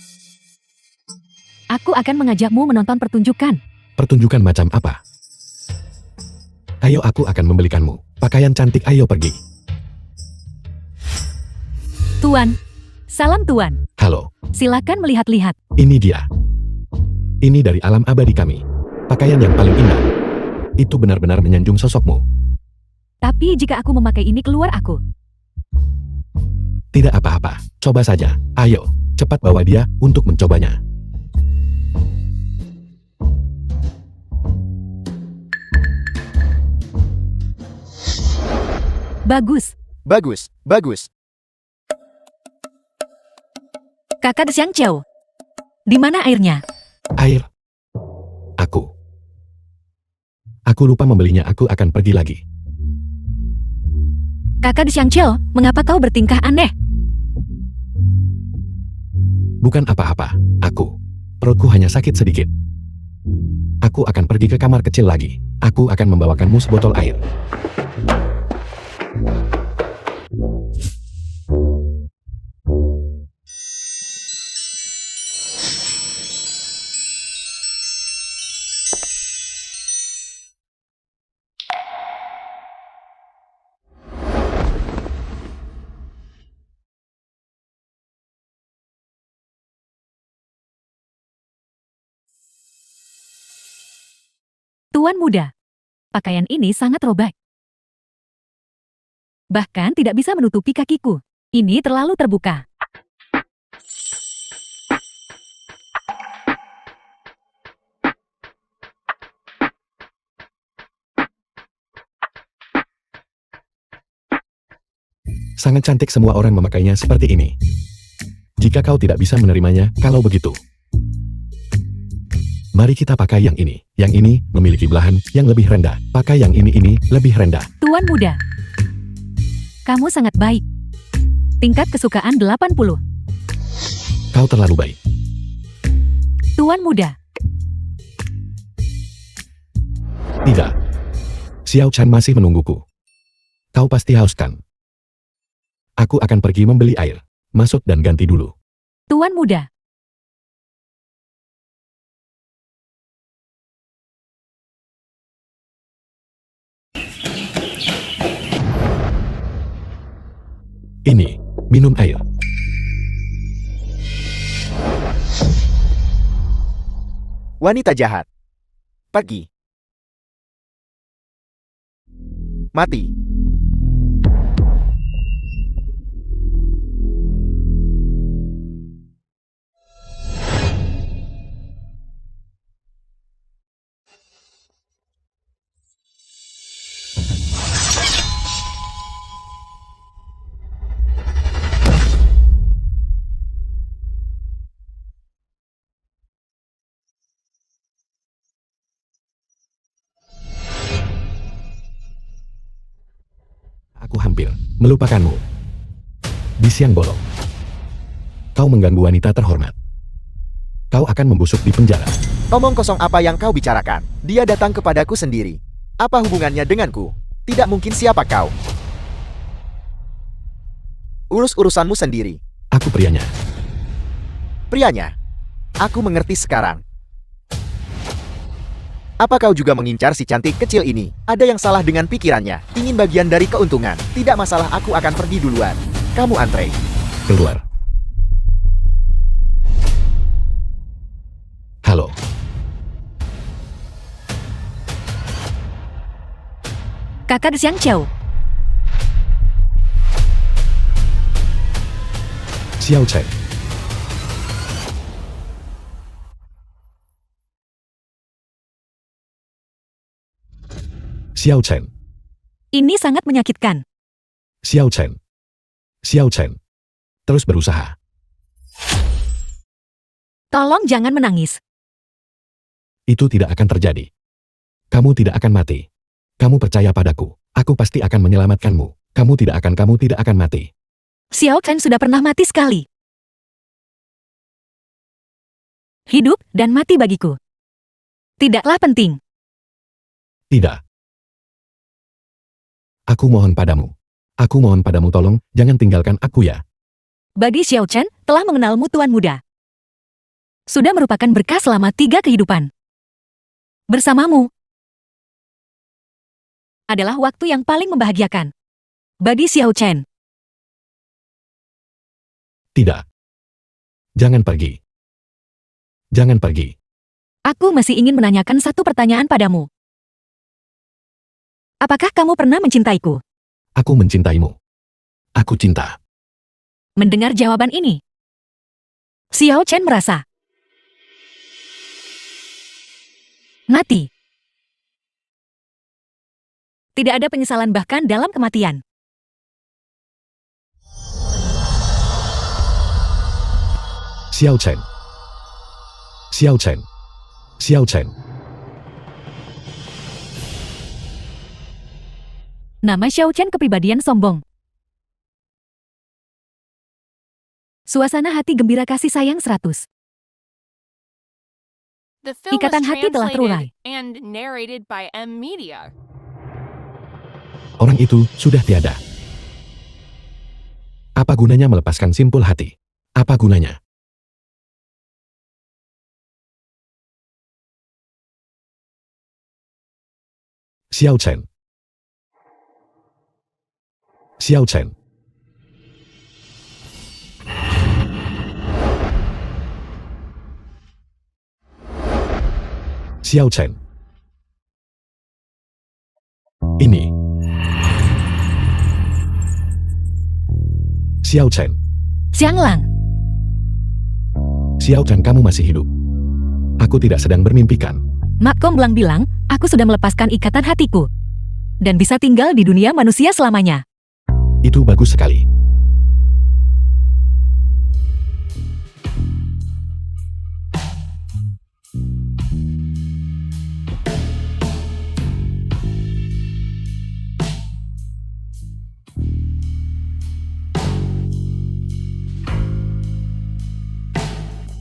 Speaker 3: Aku akan mengajakmu menonton pertunjukan.
Speaker 2: Pertunjukan macam apa? Ayo, aku akan membelikanmu pakaian cantik. Ayo pergi.
Speaker 3: Tuan. Salam Tuan.
Speaker 2: Halo,
Speaker 3: Silakan melihat-lihat.
Speaker 2: ini dia. Ini dari alam abadi kami. Pakaian yang paling indah. Itu benar-benar menyanjung sosokmu.
Speaker 3: Tapi jika aku memakai ini keluar aku.
Speaker 2: Tidak apa-apa, coba saja. Ayo, cepat bawa dia untuk mencobanya.
Speaker 3: Bagus.
Speaker 4: Bagus, bagus.
Speaker 3: Kakak Xiang Qiao. Di mana airnya?
Speaker 2: Air. Aku lupa membelinya. Aku akan pergi lagi.
Speaker 3: Kakak Xiang Qiao, mengapa kau bertingkah aneh?
Speaker 2: Bukan apa-apa. Perutku hanya sakit sedikit. Aku akan pergi ke kamar kecil lagi. Aku akan membawakanmu sebotol air.
Speaker 3: Tuan muda. Pakaian ini sangat robek. Bahkan tidak bisa menutupi kakiku. Ini terlalu terbuka.
Speaker 2: Sangat cantik, semua orang memakainya seperti ini. Jika kau tidak bisa menerimanya, kalau begitu, mari kita pakai yang ini. Yang ini memiliki belahan yang lebih rendah. Pakai yang ini lebih rendah.
Speaker 3: Tuan muda, kamu sangat baik. Tingkat kesukaan 80.
Speaker 2: Kau terlalu baik.
Speaker 3: Tuan muda,
Speaker 2: Tidak. Xiao Chan masih menungguku. Kau pasti haus kan? Aku akan pergi membeli air. Masuk dan ganti dulu.
Speaker 3: Tuan muda.
Speaker 2: Ini, minum air.
Speaker 4: Wanita jahat. Pergi. Mati.
Speaker 2: Aku hampir melupakanmu. Bisiang bolong. Kau mengganggu wanita terhormat. Kau akan membusuk di penjara.
Speaker 4: Omong kosong apa yang kau bicarakan? Dia datang kepadaku sendiri. Apa hubungannya denganku? Tidak mungkin, siapa kau? Urus urusanmu sendiri.
Speaker 2: Aku prianya.
Speaker 4: Prianya. Aku mengerti sekarang. Apa kau juga mengincar si cantik kecil ini? Ada yang salah dengan pikirannya. Ingin bagian dari keuntungan. Tidak masalah, aku akan pergi duluan. Kamu antre.
Speaker 2: Keluar. Halo.
Speaker 3: Kakak Xiang Qiao.
Speaker 2: Xiao Chen. Xiao Chen.
Speaker 3: Ini sangat menyakitkan.
Speaker 2: Xiao Chen. Xiao Chen. Terus berusaha.
Speaker 3: Tolong jangan menangis.
Speaker 2: Itu tidak akan terjadi. Kamu tidak akan mati. Kamu percaya padaku. Aku pasti akan menyelamatkanmu. Kamu tidak akan mati.
Speaker 3: Xiao Chen sudah pernah mati sekali. Hidup dan mati bagiku tidaklah penting.
Speaker 2: Tidak. Aku mohon padamu. Aku mohon padamu, tolong, jangan tinggalkan aku ya.
Speaker 3: Bagi Xiao Chen, telah mengenalmu Tuan Muda. Sudah merupakan berkah selama 3 kehidupan. Bersamamu adalah waktu yang paling membahagiakan. Bagi Xiao Chen.
Speaker 2: Tidak. Jangan pergi. Jangan pergi.
Speaker 3: Aku masih ingin menanyakan satu pertanyaan padamu. Apakah kamu pernah mencintaiku?
Speaker 2: Aku mencintaimu. Aku cinta.
Speaker 3: Mendengar jawaban ini, Xiao Chen merasa mati. Tidak ada penyesalan bahkan dalam kematian.
Speaker 2: Xiao Chen. Xiao Chen. Xiao Chen.
Speaker 3: Nama Xiao Chen kepribadian sombong. Suasana hati gembira kasih sayang 100.
Speaker 5: The film was
Speaker 3: Ikatan hati telah terurai.
Speaker 5: translated and narrated by M Media.
Speaker 2: Orang itu sudah tiada. Apa gunanya melepaskan simpul hati? Apa gunanya? Xiao Chen. Xiao Chen. Xiao Chen. Ini. Xiao Chen.
Speaker 3: Xianglang,
Speaker 2: Xiao Chen, kamu masih hidup. Aku tidak sedang bermimpi kan?
Speaker 3: Mak Comblang bilang, aku sudah melepaskan ikatan hatiku. Dan bisa tinggal di dunia manusia selamanya.
Speaker 2: Itu bagus sekali.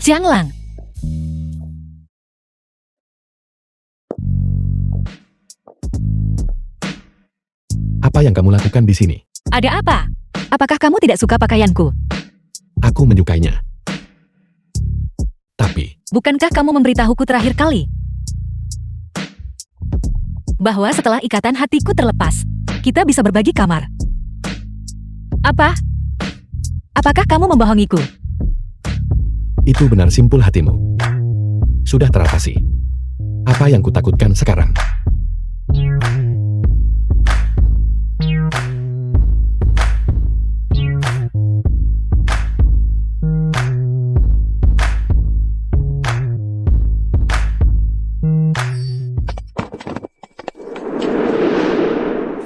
Speaker 3: Xianglang,
Speaker 2: Apa yang kamu lakukan di sini?
Speaker 3: ada apa? Apakah kamu tidak suka pakaianku?
Speaker 2: Aku menyukainya. Tapi,
Speaker 3: Bukankah kamu memberitahuku terakhir kali? Bahwa setelah ikatan hatiku terlepas, kita bisa berbagi kamar. Apa? Apakah kamu membohongiku?
Speaker 2: itu benar simpul hatimu. Sudah teratasi. Apa yang kutakutkan sekarang?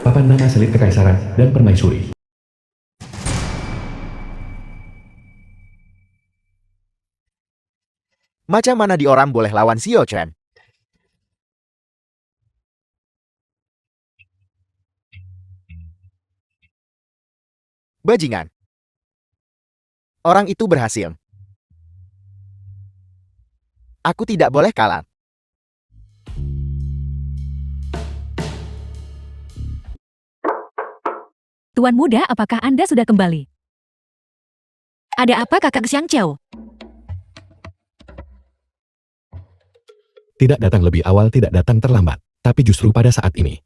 Speaker 2: Papan nama selit kekaisaran dan permaisuri.
Speaker 4: Macam mana diorang boleh lawan Xiao Chen? Bajingan. Orang itu berhasil. Aku tidak boleh kalah.
Speaker 3: Tuan muda, apakah Anda sudah kembali? Ada apa kakak Xiang Chao?
Speaker 2: Tidak datang lebih awal, tidak datang terlambat, tapi justru pada saat ini.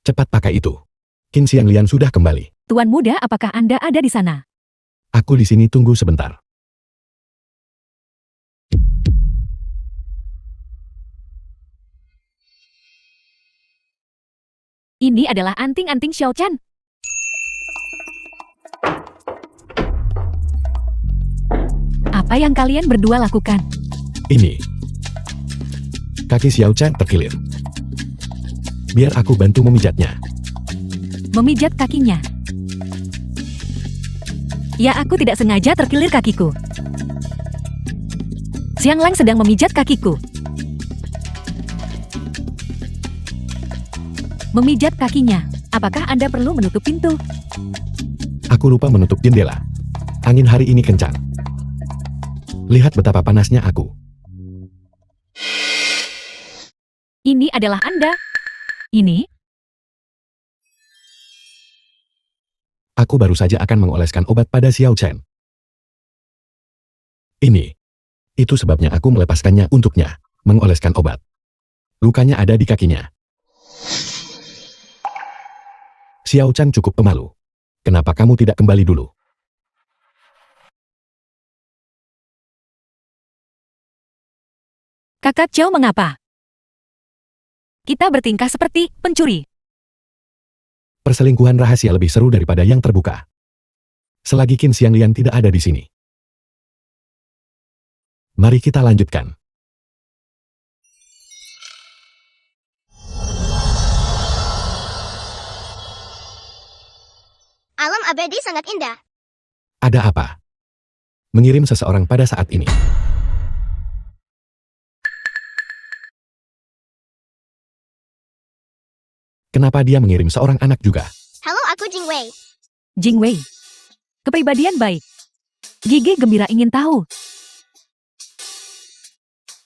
Speaker 2: Cepat pakai itu. Qin Xianglian sudah kembali.
Speaker 3: Tuan muda, apakah Anda ada di sana?
Speaker 2: Aku di sini, tunggu sebentar.
Speaker 3: Ini adalah anting-anting Xiao Chan. Apa yang kalian berdua lakukan?
Speaker 2: Ini. Kaki Xiao Chen terkilir. Biar aku bantu memijatnya.
Speaker 3: Memijat kakinya. Ya, aku tidak sengaja terkilir kakiku. Xianglang sedang memijat kakiku. Memijat kakinya. Apakah Anda perlu menutup pintu?
Speaker 2: Aku lupa menutup jendela. Angin hari ini kencang. Lihat betapa panasnya aku.
Speaker 3: Ini adalah Anda. Ini?
Speaker 2: Aku baru saja akan mengoleskan obat pada Xiao Chen. Ini. Itu sebabnya aku melepaskannya untuknya. Mengoleskan obat. Lukanya ada di kakinya. Xiao Chen cukup pemalu. Kenapa kamu tidak kembali dulu?
Speaker 3: Kakak Chao mengapa? Kita bertingkah seperti pencuri.
Speaker 2: Perselingkuhan rahasia lebih seru daripada yang terbuka. Selagi Qin Xianglian tidak ada di sini. Mari kita lanjutkan.
Speaker 6: Alam abadi sangat indah.
Speaker 2: Ada apa? Mengirim seseorang pada saat ini. Kenapa dia mengirim seorang anak juga?
Speaker 6: Halo, aku Jing Wei.
Speaker 3: Jing Wei. Kepribadian baik. Gigi gembira ingin tahu.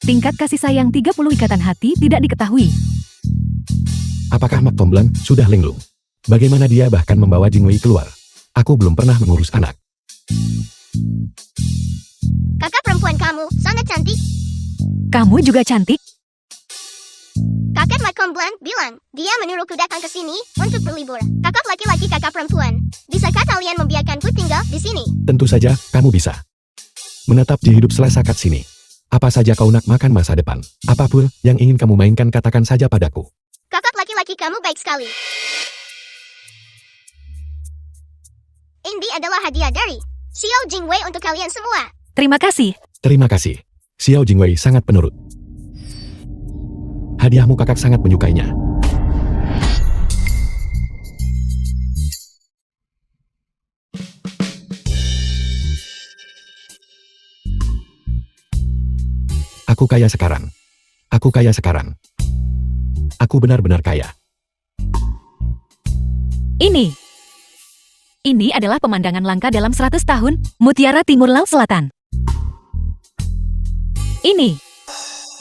Speaker 3: Tingkat kasih sayang 30 ikatan hati tidak diketahui.
Speaker 2: Apakah Mak Tomblang sudah linglung? Bagaimana dia bahkan membawa Jing Wei keluar? Aku belum pernah mengurus anak.
Speaker 6: Kakak perempuan kamu sangat cantik.
Speaker 3: Kamu juga cantik.
Speaker 6: Kakak Macom Blanc bilang, dia menyuruhku datang ke sini untuk berlibur. Kakak laki-laki, kakak perempuan. Bisakah kalian membiarkanku tinggal di sini?
Speaker 2: Tentu saja, kamu bisa. Menetap di hidup selesakat sini. Apa saja kau nak makan masa depan. Apapun yang ingin kamu mainkan, katakan saja padaku.
Speaker 6: Kakak laki-laki, kamu baik sekali. Ini adalah hadiah dari Xiao Jingwei untuk kalian semua.
Speaker 3: Terima kasih.
Speaker 2: Terima kasih. Xiao Jingwei sangat penurut. Hadiahmu kakak sangat menyukainya. Aku kaya sekarang. Aku kaya sekarang. Aku benar-benar kaya.
Speaker 3: Ini adalah pemandangan langka dalam 100 tahun, Mutiara Timur Laut Selatan.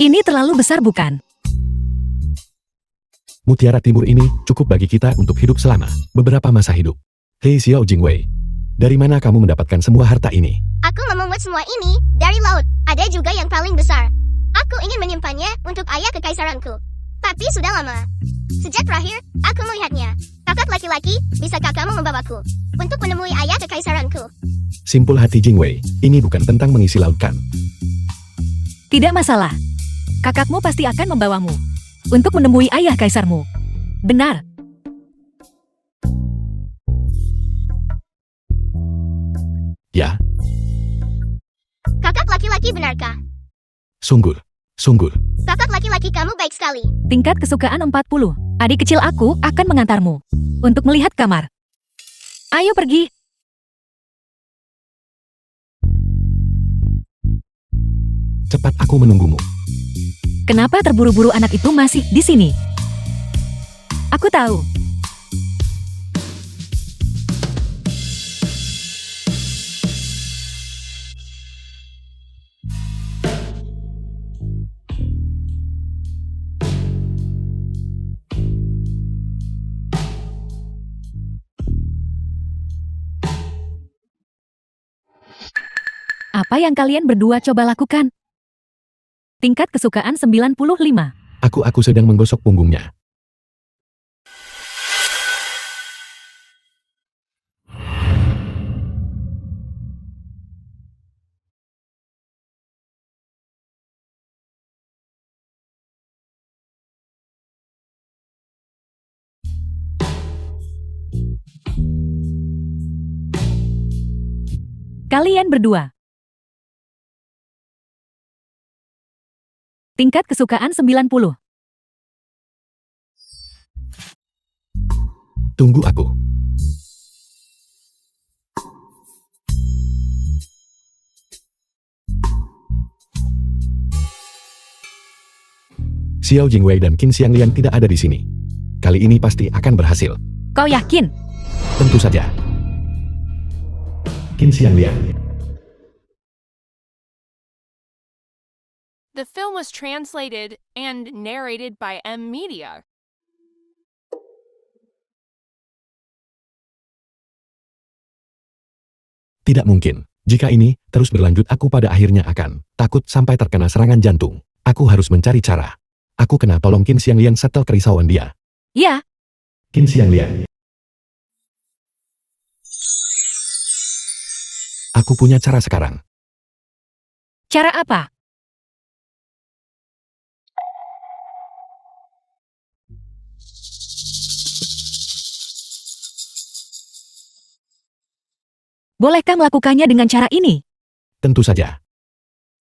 Speaker 3: Ini terlalu besar bukan?
Speaker 2: Mutiara Timur ini cukup bagi kita untuk hidup selama beberapa masa hidup. Hei Xiao Jingwei, dari mana kamu mendapatkan semua harta ini?
Speaker 6: Aku memungut semua ini dari laut. Ada juga yang paling besar. Aku ingin menyimpannya untuk ayah kekaisaranku. Tapi sudah lama. Sejak terakhir, aku melihatnya. Kakak laki-laki, bisa kakakmu membawaku untuk menemui ayah kekaisaranku?
Speaker 2: Simpul hati Jingwei, ini bukan tentang mengisi laut kan?
Speaker 3: Tidak masalah. Kakakmu pasti akan membawamu untuk menemui ayah kaisarmu. Benar.
Speaker 2: Ya,
Speaker 6: Kakak laki-laki benarkah?
Speaker 2: sungguh.
Speaker 6: Kakak laki-laki kamu baik sekali.
Speaker 3: Tingkat kesukaan 40. Adik kecil aku akan mengantarmu untuk melihat kamar. Ayo pergi.
Speaker 2: Cepat aku menunggumu.
Speaker 3: Kenapa terburu-buru anak itu masih di sini? Aku tahu. Apa yang kalian berdua coba lakukan? Tingkat kesukaan 95.
Speaker 2: Aku sedang menggosok punggungnya.
Speaker 3: Kalian berdua. Tingkat kesukaan 90.
Speaker 2: Tunggu aku. Xiao Jingwei dan Qin Xianglian tidak ada di sini. Kali ini pasti akan berhasil.
Speaker 3: Kau yakin?
Speaker 2: Tentu saja. Qin Xianglian.
Speaker 5: The film was translated and narrated by M Media.
Speaker 2: Tidak mungkin. Jika ini terus berlanjut, aku pada akhirnya akan takut sampai terkena serangan jantung. Aku harus mencari cara. Aku kena tolong Qin Xianglian setel kerisauan dia.
Speaker 3: Ya,
Speaker 2: Qin Xianglian. Aku punya cara sekarang.
Speaker 3: cara apa? Bolehkah melakukannya dengan cara ini?
Speaker 2: Tentu saja.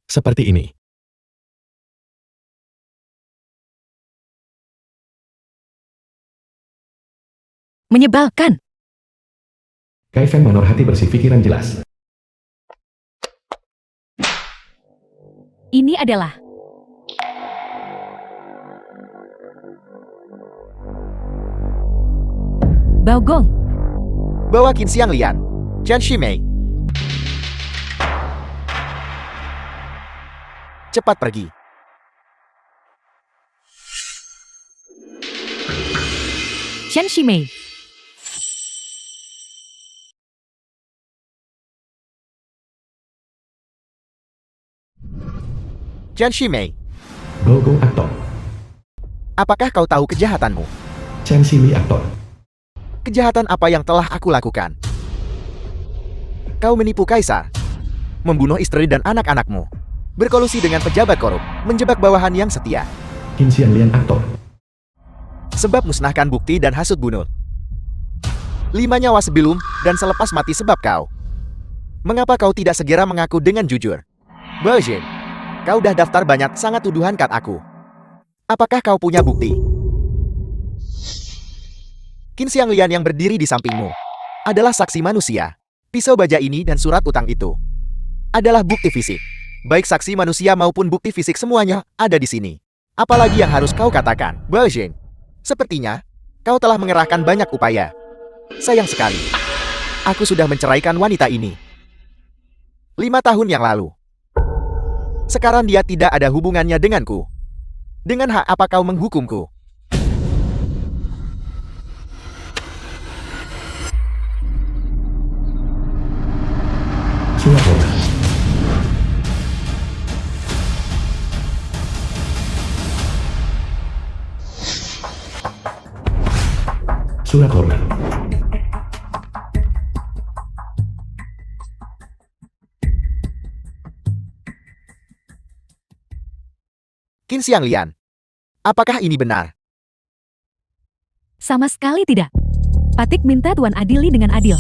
Speaker 2: Seperti ini.
Speaker 3: Menyebalkan.
Speaker 2: Kai Feng Manor hati bersih pikiran jelas.
Speaker 3: Ini adalah Baogong.
Speaker 4: Bawa Qin Xianglian, Chen Shimei. Cepat pergi.
Speaker 3: Chen Shimei.
Speaker 4: Chen Shimei,
Speaker 2: Baogong aktor.
Speaker 4: apakah kau tahu kejahatanmu?
Speaker 2: Chen Shimei aktor.
Speaker 4: Kejahatan apa yang telah aku lakukan? Kau menipu kaisar, membunuh istri dan anak-anakmu, berkolusi dengan pejabat korup, menjebak bawahan yang setia,
Speaker 2: Qin Xianglian aktor.
Speaker 4: sebab musnahkan bukti dan hasut bunuh. 5 nyawa sebelum dan selepas mati sebab kau. Mengapa kau tidak segera mengaku dengan jujur? Baojin, kau udah daftar banyak sangat tuduhan kat aku. Apakah kau punya bukti? Qin Xianglian yang berdiri di sampingmu adalah saksi manusia. Pisau baja ini dan surat utang itu adalah bukti fisik. Baik saksi manusia maupun bukti fisik semuanya ada di sini. Apalagi yang harus kau katakan? Baojin, sepertinya kau telah mengerahkan banyak upaya. Sayang sekali, aku sudah menceraikan wanita ini 5 tahun yang lalu. Sekarang dia tidak ada hubungannya denganku. Dengan hak apa kau menghukumku?
Speaker 2: Surat hormat. Surat hormat.
Speaker 4: Qin Xianglian, apakah ini benar?
Speaker 3: Sama sekali tidak. Patik minta Tuan adili dengan adil.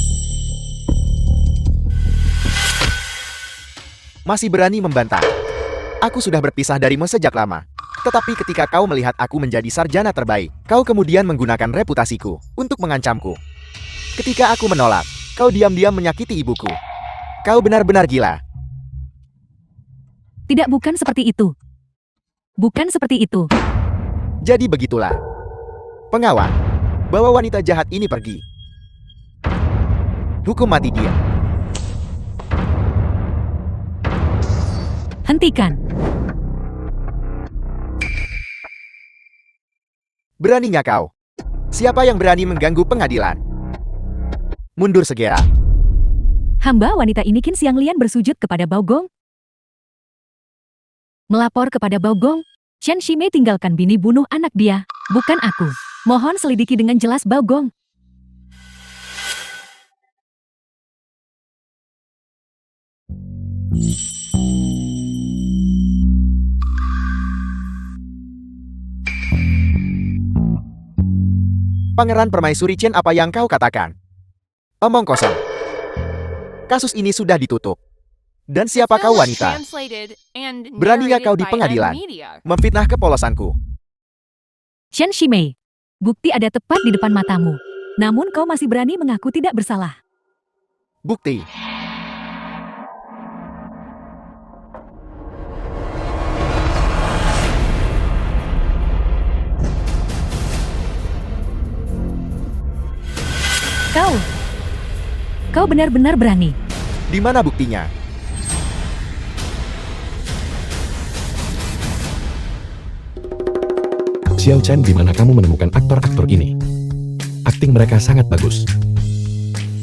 Speaker 4: Masih berani membantah? Aku sudah berpisah darimu sejak lama. Tetapi ketika kau melihat aku menjadi sarjana terbaik, kau kemudian menggunakan reputasiku untuk mengancamku. Ketika aku menolak, kau diam-diam menyakiti ibuku. Kau benar-benar gila.
Speaker 3: Tidak, bukan seperti itu. Bukan seperti itu.
Speaker 4: Jadi begitulah. Pengawal, bawa wanita jahat ini pergi. Hukum mati dia.
Speaker 3: Hentikan.
Speaker 4: Beraninya kau? Siapa yang berani mengganggu pengadilan? Mundur segera.
Speaker 3: Hamba wanita ini Qin Xianglian bersujud kepada Baogong. Melapor kepada Baogong, Chen Shimei tinggalkan bini bunuh anak dia, bukan aku. Mohon selidiki dengan jelas Baogong.
Speaker 4: Pangeran Permaisuri Chen, apa yang kau katakan? Omong kosong. Kasus ini sudah ditutup. Dan siapa kau wanita? Beraninya kau di pengadilan memfitnah kepolosanku?
Speaker 3: Chen Shimei, bukti ada tepat di depan matamu. Namun kau masih berani mengaku tidak bersalah.
Speaker 4: Bukti.
Speaker 3: Kau benar-benar berani.
Speaker 4: Di mana buktinya?
Speaker 2: Xiao Chen, di mana kamu menemukan aktor-aktor ini? Akting mereka sangat bagus.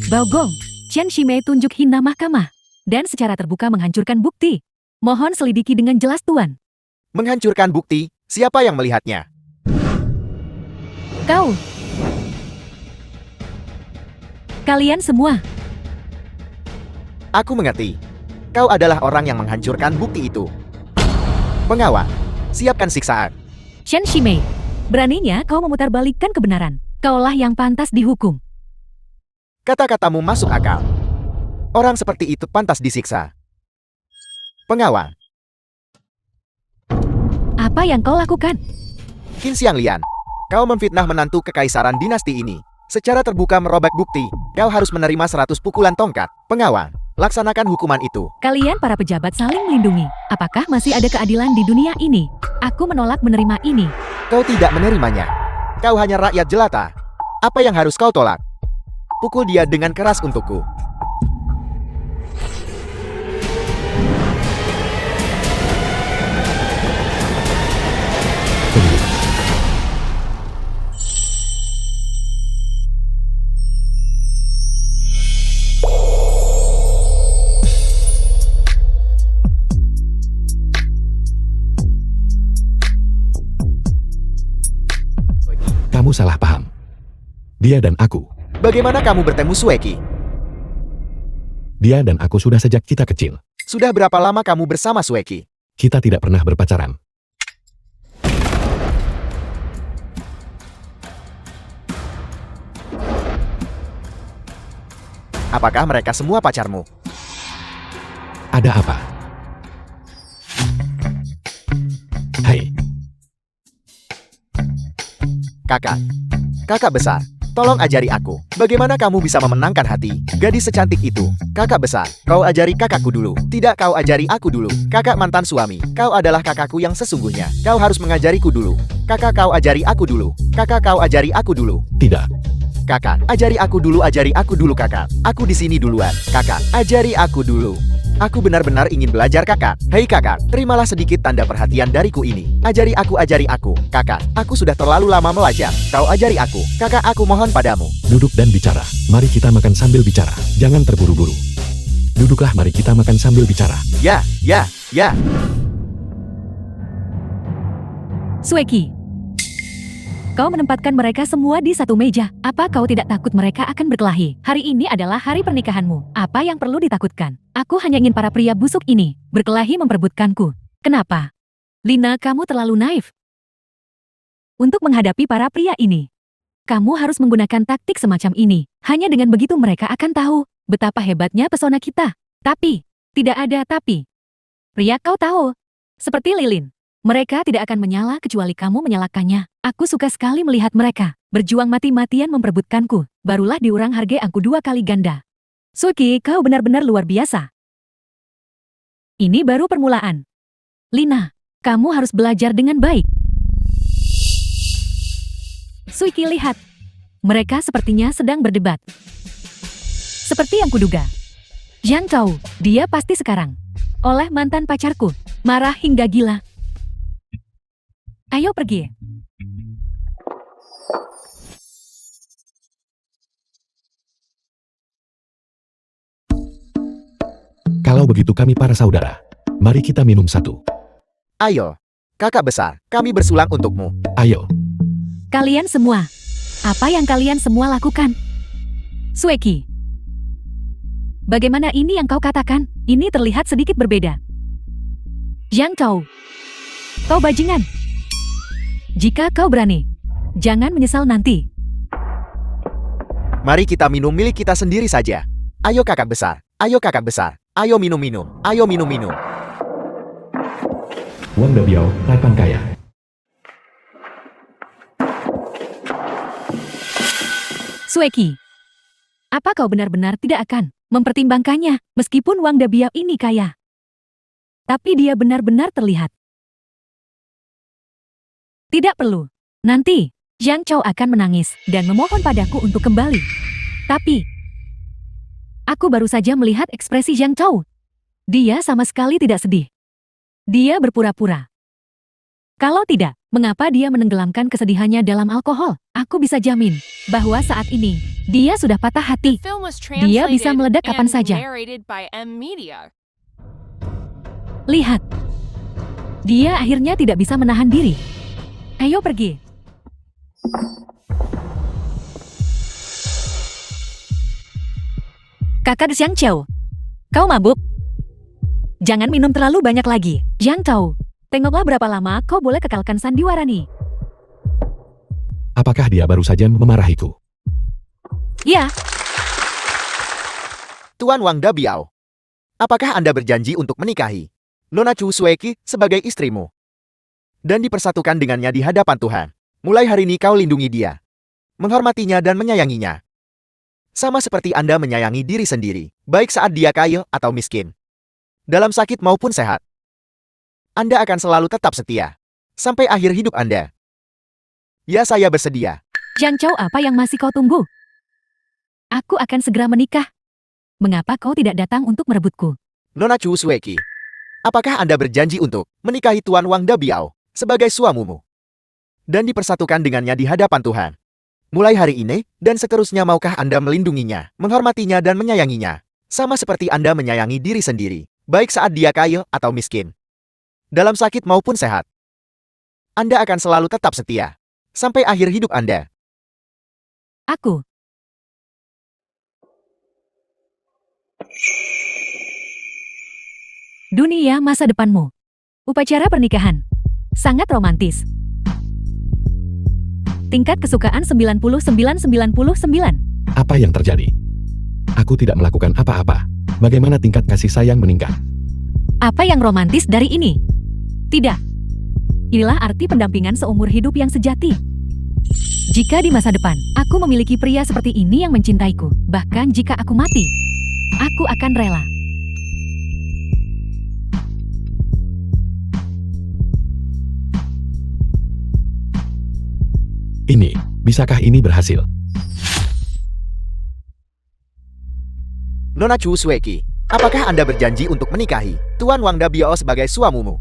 Speaker 3: Baogong, Chen Shimei tunjuk hina mahkamah. Dan secara terbuka menghancurkan bukti. Mohon selidiki dengan jelas Tuan.
Speaker 4: Menghancurkan bukti? Siapa yang melihatnya?
Speaker 3: Kau. Kalian semua.
Speaker 4: Aku mengerti. Kau adalah orang yang menghancurkan bukti itu. Pengawal, siapkan siksaan.
Speaker 3: Chen Shimei, beraninya kau memutarbalikkan kebenaran. Kaulah yang pantas dihukum.
Speaker 4: Kata-katamu masuk akal. Orang seperti itu pantas disiksa. Pengawal.
Speaker 3: Apa yang kau lakukan?
Speaker 4: Qin Xianglian, kau memfitnah menantu kekaisaran dinasti ini. Secara terbuka merobek bukti, kau harus menerima 100 pukulan tongkat. Pengawal, laksanakan hukuman itu.
Speaker 3: Kalian para pejabat saling melindungi. Apakah masih ada keadilan di dunia ini? Aku menolak menerima ini.
Speaker 4: Kau tidak menerimanya. Kau hanya rakyat jelata. Apa yang harus kau tolak? Pukul dia dengan keras untukku.
Speaker 2: Kamu salah paham. Dia dan aku.
Speaker 4: Bagaimana kamu bertemu Sueki?
Speaker 2: Dia dan aku sudah sejak kita kecil.
Speaker 4: Sudah berapa lama kamu bersama Sueki?
Speaker 2: Kita tidak pernah berpacaran.
Speaker 4: apakah mereka semua pacarmu?
Speaker 2: Ada apa? Hai,
Speaker 4: Kakak. Kakak besar. Tolong ajari aku, bagaimana kamu bisa memenangkan hati gadis secantik itu? Kakak besar, kau ajari kakakku dulu. Tidak, kau ajari aku dulu. Kakak mantan suami, kau adalah kakakku yang sesungguhnya. Kau harus mengajariku dulu. Kakak, kau ajari aku dulu. Kakak, kau ajari aku dulu.
Speaker 2: tidak.
Speaker 4: Kakak, ajari aku dulu kakak. Aku di sini duluan. Kakak, ajari aku dulu. Aku benar-benar ingin belajar kakak. Hei kakak, terimalah sedikit tanda perhatian dariku ini. Ajari aku. Kakak, aku sudah terlalu lama belajar. Kau ajari aku. Kakak, aku mohon padamu.
Speaker 2: Duduk dan bicara. Mari kita makan sambil bicara. Jangan terburu-buru. Duduklah, mari kita makan sambil bicara.
Speaker 4: Ya.
Speaker 3: Sueki, kau menempatkan mereka semua di satu meja. Apa kau tidak takut mereka akan berkelahi? Hari ini adalah hari pernikahanmu. Apa yang perlu ditakutkan? Aku hanya ingin para pria busuk ini berkelahi memperebutkanku. Kenapa? Lina, kamu terlalu naif. Untuk menghadapi para pria ini, kamu harus menggunakan taktik semacam ini. Hanya dengan begitu mereka akan tahu betapa hebatnya pesona kita. Tapi, tidak ada tapi. Pria, kau tahu, seperti lilin. Mereka tidak akan menyala kecuali kamu menyalakannya. Aku suka sekali melihat mereka berjuang mati-matian memperebutkanku. Barulah diurang harga aku 2 kali ganda. Suki, kau benar-benar luar biasa. Ini baru permulaan. Lina, kamu harus belajar dengan baik. Suki, lihat. Mereka sepertinya sedang berdebat. Seperti yang kuduga. Zhang Chou, dia pasti sekarang oleh mantan pacarku marah hingga gila. Ayo pergi.
Speaker 2: Kalau begitu kami para saudara. Mari kita minum satu.
Speaker 4: Ayo. Kakak besar, kami bersulang untukmu.
Speaker 2: Ayo.
Speaker 3: Kalian semua, apa yang kalian semua lakukan? Sueki, bagaimana ini yang kau katakan? Ini terlihat sedikit berbeda. Zhang Chou, kau bajingan. Jika kau berani, jangan menyesal nanti.
Speaker 4: Mari kita minum milik kita sendiri saja. Ayo kakak besar. Ayo minum-minum.
Speaker 2: Wang Dabiao, Raipan Kaya.
Speaker 3: Sueki, apa kau benar-benar tidak akan mempertimbangkannya meskipun Wang Dabiao ini kaya? Tapi dia benar-benar terlihat. Tidak perlu. Nanti, Zhang Chou akan menangis dan memohon padaku untuk kembali. Tapi, aku baru saja melihat ekspresi Zhang Chou. Dia sama sekali tidak sedih. Dia berpura-pura. Kalau tidak, mengapa dia menenggelamkan kesedihannya dalam alkohol? Aku bisa jamin bahwa saat ini, dia sudah patah hati.
Speaker 5: Film was
Speaker 3: Dia bisa
Speaker 5: translated
Speaker 3: meledak kapan
Speaker 5: and
Speaker 3: saja.
Speaker 5: narrated by M Media.
Speaker 3: Lihat. Dia akhirnya tidak bisa menahan diri. Ayo pergi. Kakak Zhang Chou, kau mabuk? Jangan minum terlalu banyak lagi. Zhang Chou, tengoklah berapa lama kau boleh kekalkan sandiwara nih.
Speaker 2: Apakah dia baru saja memarahiku?
Speaker 3: Ya,
Speaker 4: Tuan Wang Dabiao, apakah Anda berjanji untuk menikahi Nona Chu Sueki sebagai istrimu? Dan dipersatukan dengannya di hadapan Tuhan. Mulai hari ini kau lindungi dia, menghormatinya dan menyayanginya. Sama seperti Anda menyayangi diri sendiri, baik saat dia kaya atau miskin. Dalam sakit maupun sehat. Anda akan selalu tetap setia. Sampai akhir hidup Anda. Ya, saya bersedia.
Speaker 3: Zhang Chou, apa yang masih kau tunggu? Aku akan segera menikah. Mengapa kau tidak datang untuk merebutku?
Speaker 4: Nona Chu Sueki, apakah Anda berjanji untuk menikahi Tuan Wang Dabiao sebagai suamimu? Dan dipersatukan dengannya di hadapan Tuhan. Mulai hari ini, dan seterusnya maukah Anda melindunginya, menghormatinya dan menyayanginya? Sama seperti Anda menyayangi diri sendiri, baik saat dia kaya atau miskin. Dalam sakit maupun sehat. Anda akan selalu tetap setia. Sampai akhir hidup Anda.
Speaker 3: Aku. Dunia masa depanmu. Upacara pernikahan. Sangat romantis. Tingkat kesukaan 99,99.
Speaker 2: Apa yang terjadi? Aku tidak melakukan apa-apa. Bagaimana tingkat kasih sayang meningkat?
Speaker 3: Apa yang romantis dari ini? Tidak. Inilah arti pendampingan seumur hidup yang sejati. Jika di masa depan, aku memiliki pria seperti ini yang mencintaiku, bahkan jika aku mati, aku akan rela.
Speaker 2: Ini, bisakah ini berhasil?
Speaker 4: Nona Chu Sueki, apakah Anda berjanji untuk menikahi Tuan Wang Dabio sebagai suamimu?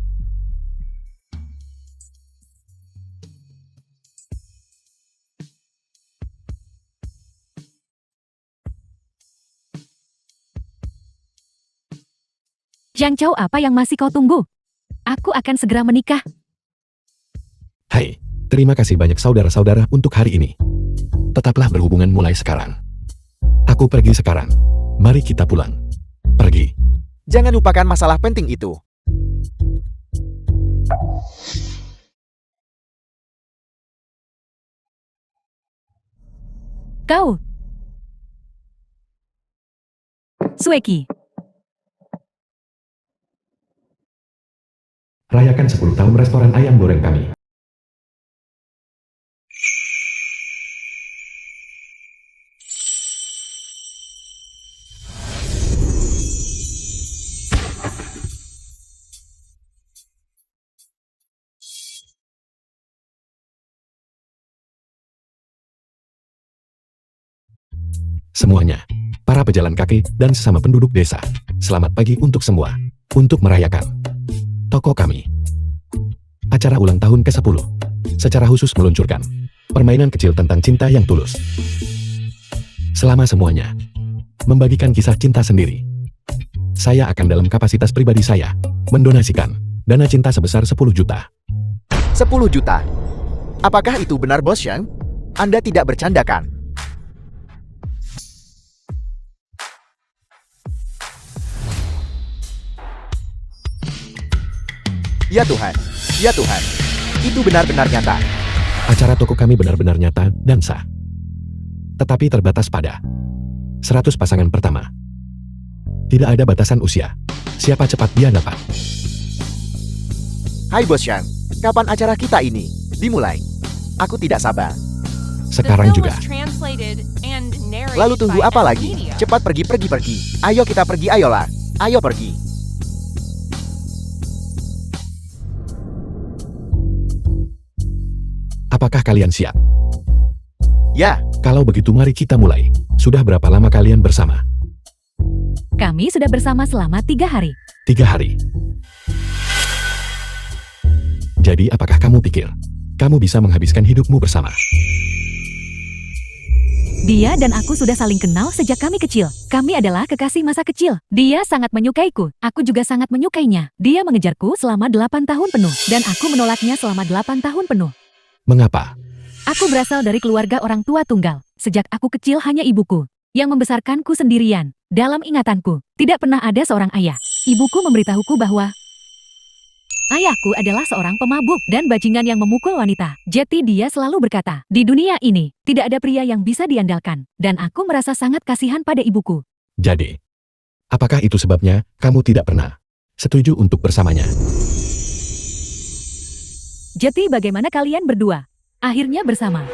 Speaker 3: Zhang Chao, apa yang masih kau tunggu? Aku akan segera menikah.
Speaker 2: Hai, terima kasih banyak saudara-saudara untuk hari ini. Tetaplah berhubungan mulai sekarang. Aku pergi sekarang. Mari kita pulang. Pergi.
Speaker 4: Jangan lupakan masalah penting itu.
Speaker 3: Kau. Sueki.
Speaker 2: Rayakan 10 tahun restoran ayam goreng kami. Semuanya, para pejalan kaki dan sesama penduduk desa, selamat pagi untuk semua. Untuk merayakan toko kami. Acara ulang tahun ke-10 secara khusus meluncurkan permainan kecil tentang cinta yang tulus. Selama semuanya membagikan kisah cinta sendiri, saya akan dalam kapasitas pribadi saya mendonasikan dana cinta sebesar 10 juta.
Speaker 4: 10 juta. Apakah itu benar, Bos Yang? Anda tidak bercanda kan? Ya Tuhan, ya Tuhan. Itu benar-benar nyata.
Speaker 2: Acara toko kami benar-benar nyata dan sah. Tetapi terbatas pada 100 pasangan pertama. Tidak ada batasan usia. Siapa cepat dia dapat.
Speaker 4: Hai Bos Yang, kapan acara kita ini dimulai? Aku tidak sabar.
Speaker 2: Sekarang juga.
Speaker 4: Lalu tunggu apa lagi? Cepat pergi. Ayo kita pergi, ayolah. Ayo pergi.
Speaker 2: Apakah kalian siap?
Speaker 4: Ya,
Speaker 2: Kalau begitu mari kita mulai. Sudah berapa lama kalian bersama?
Speaker 3: Kami sudah bersama selama 3 hari.
Speaker 2: 3 hari. Jadi apakah kamu pikir kamu bisa menghabiskan hidupmu bersama?
Speaker 3: Dia dan aku sudah saling kenal sejak kami kecil. Kami adalah kekasih masa kecil. Dia sangat menyukaiku. Aku juga sangat menyukainya. Dia mengejarku selama 8 tahun penuh. Dan aku menolaknya selama 8 tahun penuh.
Speaker 2: Mengapa?
Speaker 3: Aku berasal dari keluarga orang tua tunggal. Sejak aku kecil hanya ibuku yang membesarkanku sendirian. Dalam ingatanku, tidak pernah ada seorang ayah. Ibuku memberitahuku bahwa ayahku adalah seorang pemabuk dan bajingan yang memukul wanita. Jadi dia selalu berkata, di dunia ini, tidak ada pria yang bisa diandalkan. Dan aku merasa sangat kasihan pada ibuku.
Speaker 2: Jadi, apakah itu sebabnya kamu tidak pernah setuju untuk bersamanya?
Speaker 3: Jadi bagaimana kalian berdua? Akhirnya bersama.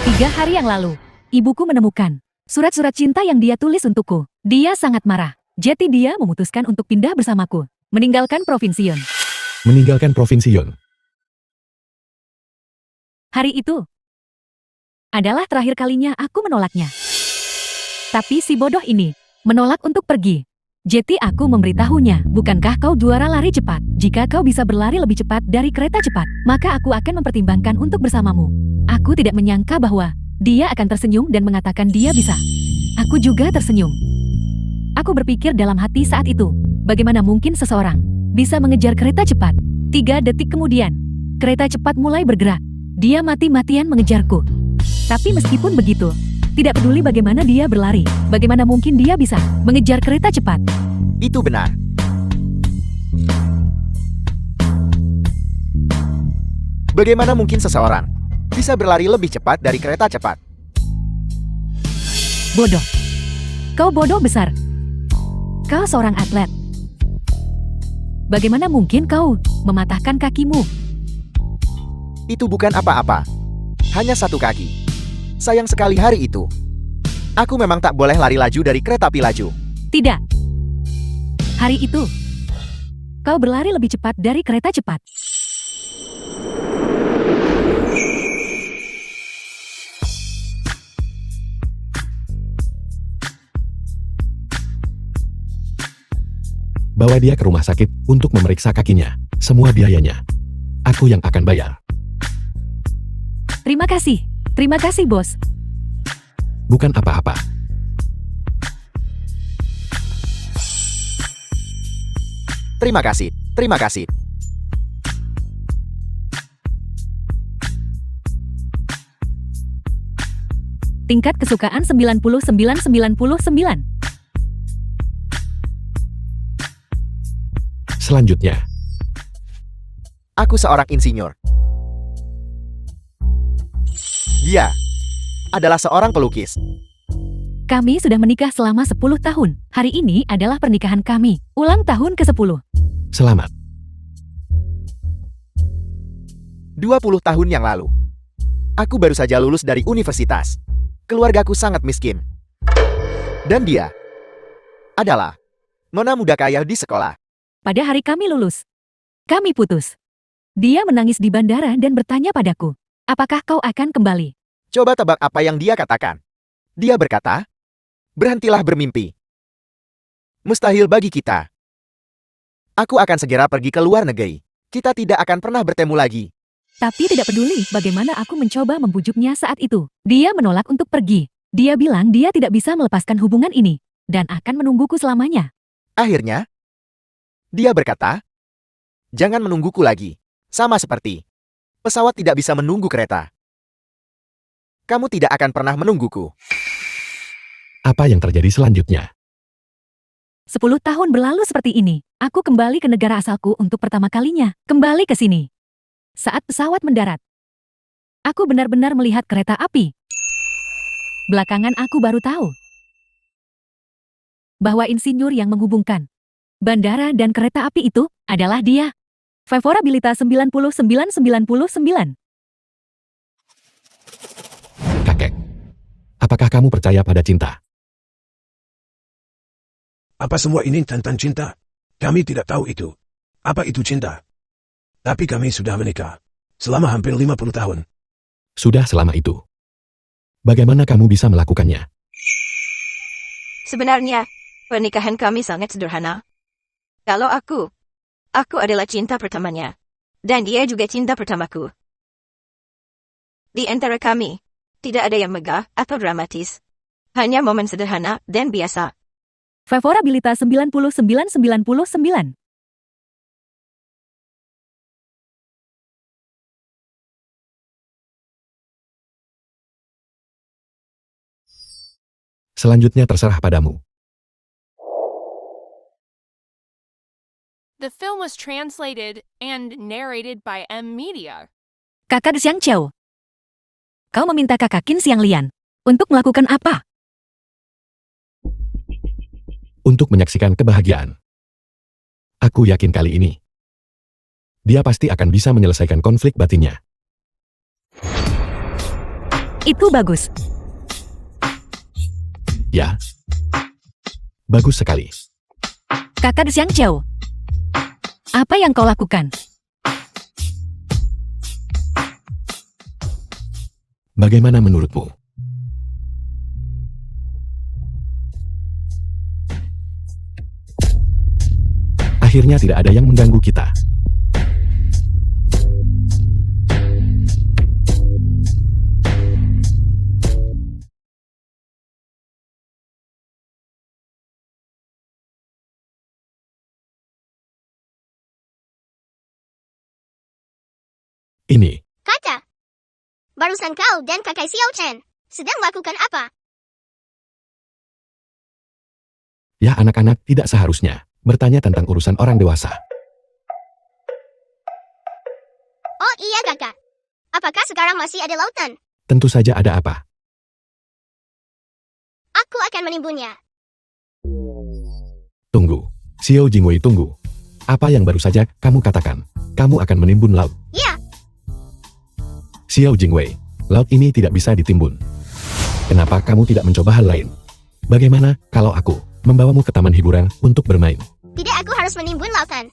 Speaker 3: 3 hari yang lalu, ibuku menemukan surat-surat cinta yang dia tulis untukku. Dia sangat marah. Jadi dia memutuskan untuk pindah bersamaku. Meninggalkan provinsi Yun.
Speaker 2: Meninggalkan provinsi Yun.
Speaker 3: Hari itu adalah terakhir kalinya aku menolaknya. Tapi si bodoh ini menolak untuk pergi. Jadi aku memberitahunya, bukankah kau juara lari cepat? Jika kau bisa berlari lebih cepat dari kereta cepat, maka aku akan mempertimbangkan untuk bersamamu. Aku tidak menyangka bahwa dia akan tersenyum dan mengatakan dia bisa. Aku juga tersenyum. Aku berpikir dalam hati saat itu, bagaimana mungkin seseorang bisa mengejar kereta cepat? 3 detik kemudian, kereta cepat mulai bergerak. Dia mati-matian mengejarku. Tapi meskipun begitu, tidak peduli bagaimana dia berlari, bagaimana mungkin dia bisa mengejar kereta cepat?
Speaker 4: itu benar. Bagaimana mungkin seseorang bisa berlari lebih cepat dari kereta cepat?
Speaker 3: Bodoh. Kau bodoh besar. Kau seorang atlet. Bagaimana mungkin kau mematahkan kakimu?
Speaker 4: Itu bukan apa-apa. Hanya satu kaki. Sayang sekali hari itu. Aku memang tak boleh lari laju dari kereta api laju.
Speaker 3: Tidak. Hari itu, kau berlari lebih cepat dari kereta cepat.
Speaker 2: Bawa dia ke rumah sakit untuk memeriksa kakinya. Semua biayanya. Aku yang akan bayar.
Speaker 3: Terima kasih. Terima kasih, bos.
Speaker 2: Bukan apa-apa.
Speaker 4: Terima kasih. Terima kasih.
Speaker 3: Tingkat kesukaan 99,99.
Speaker 2: Selanjutnya,
Speaker 4: Aku seorang insinyur. Dia adalah seorang pelukis.
Speaker 3: Kami sudah menikah selama 10 tahun. Hari ini adalah pernikahan kami. Ulang tahun ke-10.
Speaker 2: selamat.
Speaker 4: 20 tahun yang lalu. Aku baru saja lulus dari universitas. Keluargaku sangat miskin. Dan dia adalah nona muda kaya di sekolah.
Speaker 3: Pada hari kami lulus, kami putus. Dia menangis di bandara dan bertanya padaku, apakah kau akan kembali?
Speaker 4: Coba tebak apa yang dia katakan. Dia berkata, berhentilah bermimpi. Mustahil bagi kita. Aku akan segera pergi ke luar negeri. Kita tidak akan pernah bertemu lagi.
Speaker 3: Tapi tidak peduli bagaimana aku mencoba membujuknya saat itu. Dia menolak untuk pergi. Dia bilang dia tidak bisa melepaskan hubungan ini dan akan menungguku selamanya.
Speaker 4: Akhirnya, dia berkata, jangan menungguku lagi. Sama seperti pesawat tidak bisa menunggu kereta. Kamu tidak akan pernah menungguku.
Speaker 2: Apa yang terjadi selanjutnya?
Speaker 3: 10 tahun berlalu seperti ini. Aku kembali ke negara asalku untuk pertama kalinya. Kembali ke sini. Saat pesawat mendarat, aku benar-benar melihat kereta api. Belakangan aku baru tahu bahwa insinyur yang menghubungkan bandara dan kereta api itu adalah dia. Favorabilitas 99,99.
Speaker 2: Kakek. Apakah kamu percaya pada cinta?
Speaker 1: Apa semua ini tentang cinta? Kami tidak tahu itu. Apa itu cinta? Tapi kami sudah menikah. Selama hampir 50 tahun.
Speaker 2: Sudah selama itu. Bagaimana kamu bisa melakukannya?
Speaker 7: Sebenarnya, pernikahan kami sangat sederhana. Kalau aku adalah cinta pertamanya. Dan dia juga cinta pertamaku. Di antara kami, tidak ada yang megah atau dramatis. Hanya momen sederhana dan biasa.
Speaker 3: Favorabilitas 99,99.
Speaker 2: Selanjutnya terserah padamu.
Speaker 5: The film was translated and narrated by M Media.
Speaker 3: Kakak Xiang Qiao. Kau meminta kakak Qin Xiang Lian untuk melakukan apa?
Speaker 2: Untuk menyaksikan kebahagiaan. Aku yakin kali ini, dia pasti akan bisa menyelesaikan konflik batinnya.
Speaker 3: Itu bagus.
Speaker 2: Ya. Bagus sekali.
Speaker 3: Kakak Xiang Qiao. Apa yang kau lakukan?
Speaker 2: Bagaimana menurutmu? Akhirnya tidak ada yang mengganggu kita. Ini,
Speaker 6: Kata. Barusan kau dan kakak Xiao Chen sedang melakukan apa?
Speaker 2: ya anak-anak tidak seharusnya bertanya tentang urusan orang dewasa.
Speaker 6: Oh iya kakak. Apakah sekarang masih ada lautan?
Speaker 2: Tentu saja ada apa.
Speaker 6: Aku akan menimbunnya.
Speaker 2: Xiao Jingwei, tunggu. Apa yang baru saja kamu katakan? Kamu akan menimbun laut.
Speaker 6: Ya,
Speaker 2: Xiao Jingwei, laut ini tidak bisa ditimbun. Kenapa kamu tidak mencoba hal lain? Bagaimana kalau aku membawamu ke taman hiburan untuk bermain?
Speaker 6: tidak, aku harus menimbun lautan.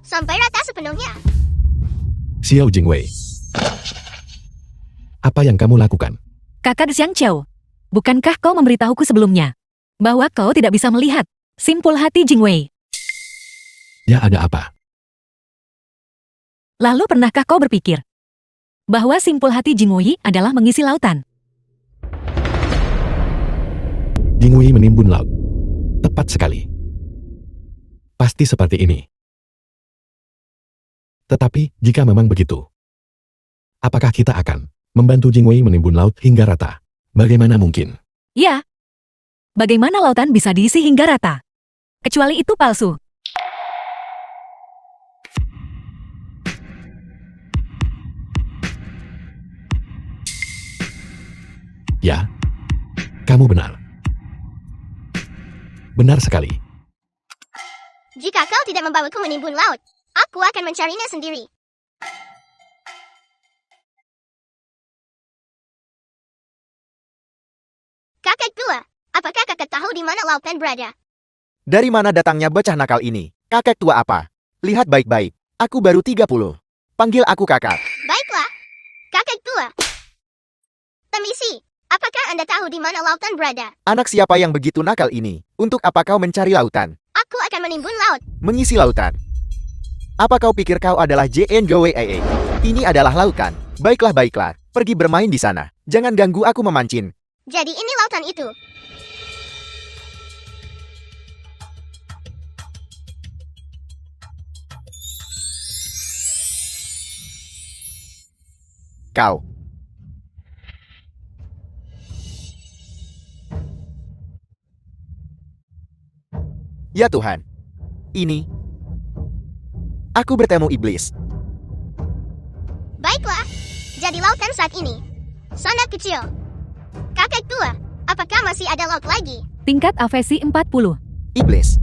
Speaker 6: Sampai rata sepenuhnya.
Speaker 2: Xiao Jingwei, apa yang kamu lakukan?
Speaker 3: Kakak Xiang Qiao, bukankah kau memberitahuku sebelumnya bahwa kau tidak bisa melihat simpul hati Jingwei?
Speaker 2: Ya, ada apa?
Speaker 3: Lalu pernahkah kau berpikir bahwa simpul hati Jingwei adalah mengisi lautan?
Speaker 2: Jingwei menimbun laut. Tepat sekali. Pasti seperti ini. Tetapi, jika memang begitu, apakah kita akan membantu Jingwei menimbun laut hingga rata? Bagaimana mungkin?
Speaker 3: Ya. Bagaimana lautan bisa diisi hingga rata? Kecuali itu palsu.
Speaker 2: Ya, kamu benar. Benar sekali.
Speaker 6: Jika kau tidak membawaku menimbun laut, aku akan mencarinya sendiri. Kakek tua, apakah kakek tahu di mana lautan berada?
Speaker 4: Dari mana datangnya bocah nakal ini? Kakek tua apa? Lihat baik-baik. Aku baru 30. Panggil aku kakak.
Speaker 6: Baiklah, kakek tua. Temisi, apakah Anda tahu di mana lautan berada?
Speaker 4: Anak siapa yang begitu nakal ini? Untuk apa kau mencari lautan?
Speaker 6: Aku akan menimbun laut.
Speaker 4: Mengisi lautan. Apa kau pikir kau adalah JNGWAA? Ini adalah lautan. Baiklah, baiklah. Pergi bermain di sana. Jangan ganggu aku memancing.
Speaker 6: Jadi ini lautan itu.
Speaker 4: Kau. Ya Tuhan. Ini. Aku bertemu iblis.
Speaker 6: Baiklah, jadi lautan saat ini sangat kecil. Kakek tua, apakah masih ada laut lagi?
Speaker 3: Tingkat afesi 40.
Speaker 4: Iblis.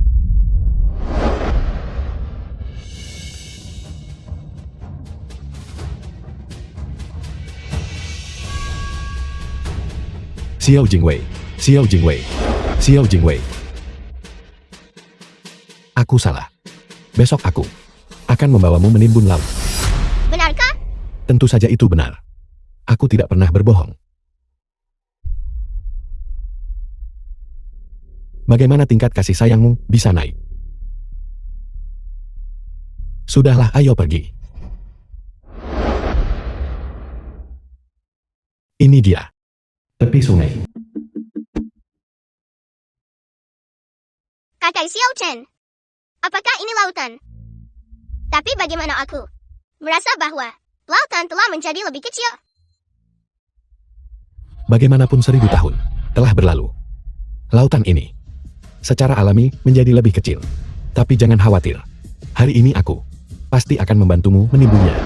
Speaker 2: Xiao Jingwei, Xiao Jingwei, Xiao Jingwei. Aku salah. Besok aku akan membawamu menimbun laut.
Speaker 6: Benarkah?
Speaker 2: Tentu saja itu benar. Aku tidak pernah berbohong. Bagaimana tingkat kasih sayangmu bisa naik? Sudahlah, ayo pergi. Ini dia. Tepi sungai.
Speaker 6: Kakak Xiao Chen. Apakah ini lautan? Tapi bagaimana aku merasa bahwa lautan telah menjadi lebih kecil?
Speaker 2: Bagaimanapun 1000 tahun telah berlalu. Lautan ini secara alami menjadi lebih kecil. Tapi jangan khawatir. Hari ini aku pasti akan membantumu menimbunnya.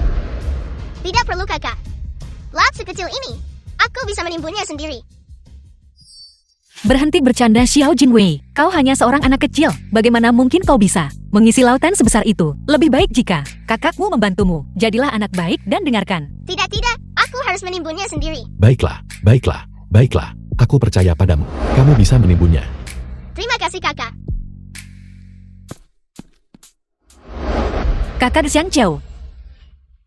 Speaker 6: Tidak perlu kakak. Laut sekecil ini, aku bisa menimbunnya sendiri.
Speaker 3: Berhenti bercanda Xiao Jingwei. Kau hanya seorang anak kecil. Bagaimana mungkin kau bisa mengisi lautan sebesar itu? Lebih baik jika kakakmu membantumu. Jadilah anak baik dan dengarkan.
Speaker 6: Tidak, aku harus menimbunnya sendiri.
Speaker 2: Baiklah, baiklah, baiklah. Aku percaya padamu. Kamu bisa menimbunnya.
Speaker 6: Terima kasih kakak.
Speaker 3: Kakak Xiang Qiao.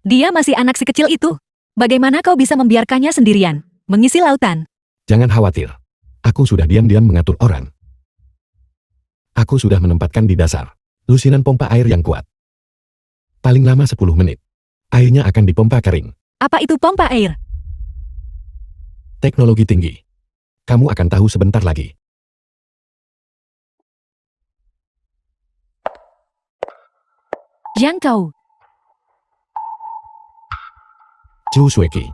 Speaker 3: Dia masih anak si kecil itu. Bagaimana kau bisa membiarkannya sendirian mengisi lautan?
Speaker 2: Jangan khawatir. Aku sudah diam-diam mengatur orang. Aku sudah menempatkan di dasar lusinan pompa air yang kuat. Paling lama 10 menit. Airnya akan dipompa kering.
Speaker 3: Apa itu pompa air?
Speaker 2: Teknologi tinggi. Kamu akan tahu sebentar lagi.
Speaker 3: Jiang Kau.
Speaker 2: Zhu Shueki.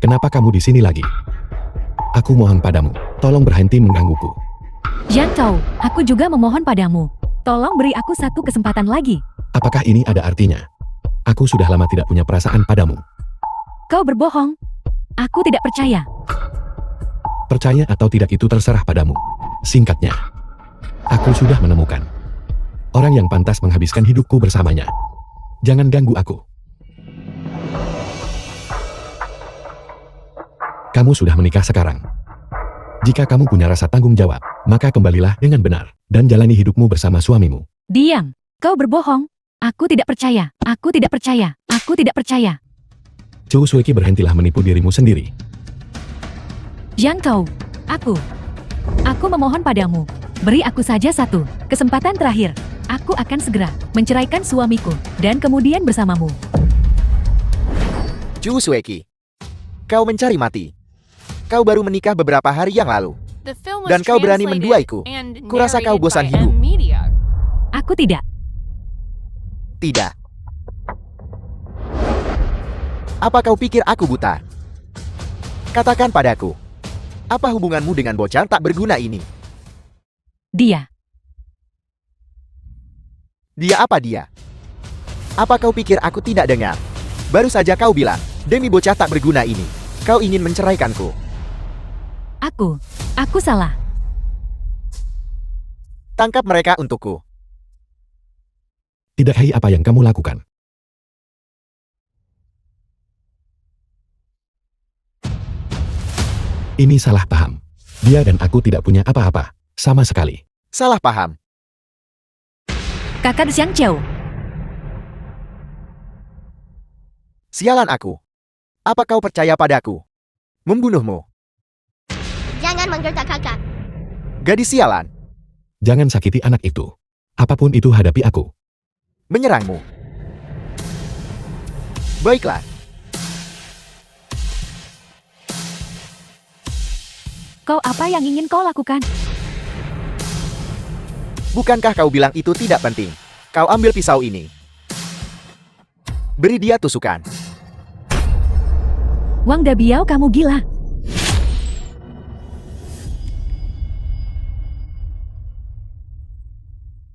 Speaker 2: Kenapa kamu di sini lagi? Aku mohon padamu, tolong berhenti menggangguku.
Speaker 3: Jiang Kau, aku juga memohon padamu. Tolong beri aku satu kesempatan lagi.
Speaker 2: Apakah ini ada artinya? Aku sudah lama tidak punya perasaan padamu.
Speaker 3: Kau berbohong. Aku tidak percaya.
Speaker 2: Percaya atau tidak itu terserah padamu. Singkatnya, aku sudah menemukan Orang yang pantas menghabiskan hidupku bersamanya. Jangan ganggu aku. Kamu sudah menikah sekarang. Jika kamu punya rasa tanggung jawab, maka kembalilah dengan benar dan jalani hidupmu bersama suamimu.
Speaker 3: Diam. Kau berbohong. Aku tidak percaya. Aku tidak percaya. Aku tidak percaya.
Speaker 2: Zhou Suiki, berhentilah menipu dirimu sendiri.
Speaker 3: Yang Kau. Aku memohon padamu. Beri aku saja satu kesempatan terakhir. Aku akan segera menceraikan suamiku dan kemudian bersamamu.
Speaker 4: Zhou Sueki, kau mencari mati. Kau baru menikah beberapa hari yang lalu.
Speaker 5: The film was
Speaker 4: Dan kau berani
Speaker 5: translated
Speaker 4: menduaiku.
Speaker 5: and
Speaker 4: Kurasa kau
Speaker 5: narrated
Speaker 4: bosan
Speaker 5: by
Speaker 4: hidup.
Speaker 5: M-Media.
Speaker 3: Aku tidak.
Speaker 4: Tidak. Apa kau pikir aku buta? Katakan padaku. Apa hubunganmu dengan bocah tak berguna ini?
Speaker 3: Dia.
Speaker 4: Dia apa dia? Apa kau pikir aku tidak dengar? Baru saja kau bilang, demi bocah tak berguna ini, kau ingin menceraikanku.
Speaker 3: Aku salah.
Speaker 4: Tangkap mereka untukku.
Speaker 2: Tidak, hai, apa yang kamu lakukan? Ini salah paham. Dia dan aku tidak punya apa-apa, sama sekali.
Speaker 4: Salah paham.
Speaker 3: Kakak Xiang Qiu.
Speaker 4: Sialan aku. Apa kau percaya padaku? Membunuhmu.
Speaker 6: Jangan menggertak kakak.
Speaker 4: Gadis sialan.
Speaker 2: Jangan sakiti anak itu. Apapun itu, hadapi aku.
Speaker 4: Menyerangmu. Baiklah.
Speaker 3: Kau apa yang ingin kau lakukan?
Speaker 4: Bukankah kau bilang itu tidak penting? Kau ambil pisau ini. Beri dia tusukan.
Speaker 3: Wang Dabiao, kamu gila.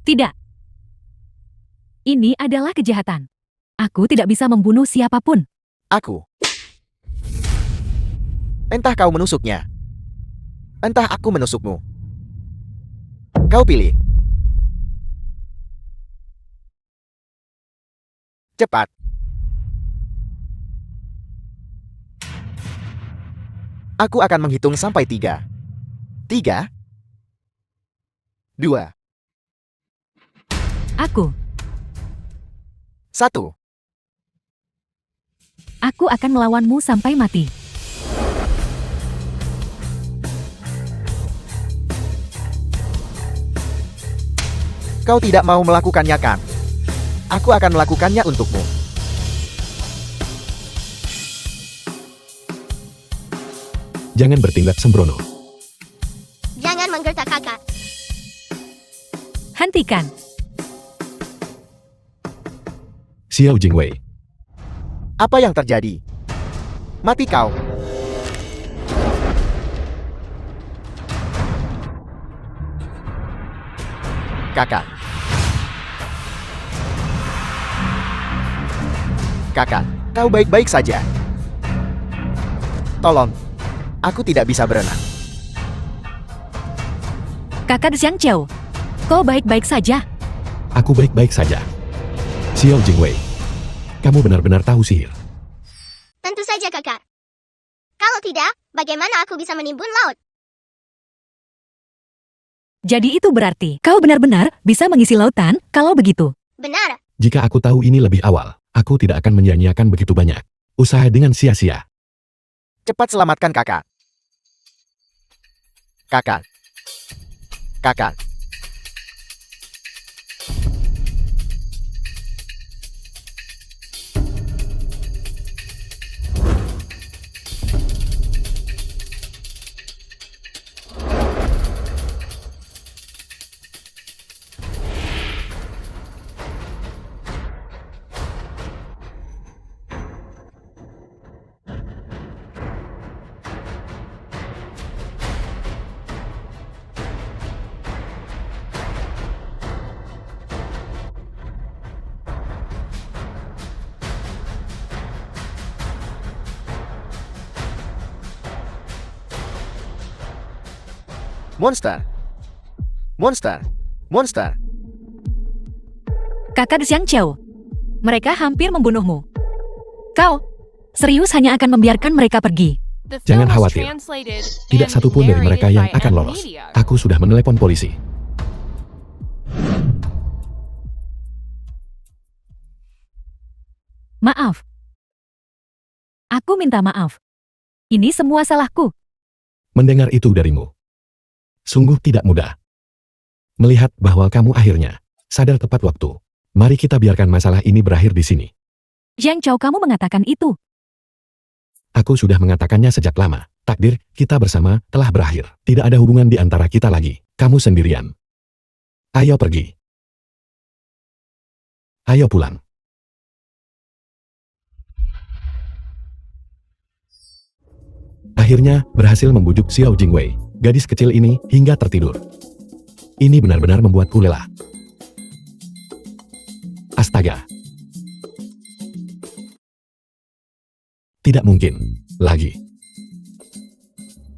Speaker 3: Tidak. Ini adalah kejahatan. Aku tidak bisa membunuh siapapun.
Speaker 4: Aku. Entah kau menusuknya. Entah aku menusukmu. Kau pilih. Cepat. Aku akan menghitung sampai 3. 3. 2.
Speaker 3: Aku
Speaker 4: 1.
Speaker 3: akan melawanmu sampai mati.
Speaker 4: Kau tidak mau melakukannya, kan? Aku akan melakukannya untukmu.
Speaker 2: Jangan bertindak sembrono.
Speaker 6: Jangan menggertak kakak.
Speaker 3: Hentikan.
Speaker 2: Xiao Jingwei.
Speaker 4: Apa yang terjadi? Mati kau. Kakak. Kakak, kau baik-baik saja. Tolong, aku tidak bisa berenang.
Speaker 3: Kakak Xiang Qiu, kau baik-baik saja.
Speaker 2: Aku baik-baik saja. Xiao Jingwei. Kamu benar-benar tahu sihir.
Speaker 6: Tentu saja kakak. Kalau tidak, bagaimana aku bisa menimbun laut?
Speaker 3: Jadi itu berarti kau benar-benar bisa mengisi lautan kalau begitu.
Speaker 6: Benar.
Speaker 2: Jika aku tahu ini lebih awal, aku tidak akan menyia-nyiakan begitu banyak usaha dengan sia-sia.
Speaker 4: Cepat selamatkan kakak. Kakak. Kakak. Monster. Monster. Monster.
Speaker 3: Kakak Xiang Chao. Mereka hampir membunuhmu. Kau serius hanya akan membiarkan mereka pergi?
Speaker 5: The
Speaker 2: Jangan
Speaker 5: film was
Speaker 2: khawatir.
Speaker 5: translated
Speaker 2: Tidak
Speaker 5: and
Speaker 2: satupun dari mereka yang
Speaker 5: narrated
Speaker 2: akan
Speaker 5: by
Speaker 2: lolos.
Speaker 5: media.
Speaker 2: Aku sudah menelepon polisi.
Speaker 3: Maaf. Aku minta maaf. Ini semua salahku.
Speaker 2: Mendengar itu darimu. Sungguh tidak mudah. Melihat bahwa kamu akhirnya sadar tepat waktu. Mari kita biarkan masalah ini berakhir di sini.
Speaker 3: Xiang Chao, kamu mengatakan itu.
Speaker 2: Aku sudah mengatakannya sejak lama. Takdir kita bersama telah berakhir. Tidak ada hubungan di antara kita lagi. Kamu sendirian. Ayo pergi. Ayo pulang. Akhirnya berhasil membujuk Xiao Jingwei, gadis kecil ini, hingga tertidur. Ini benar-benar membuatku lelah. Astaga. Tidak mungkin. Lagi.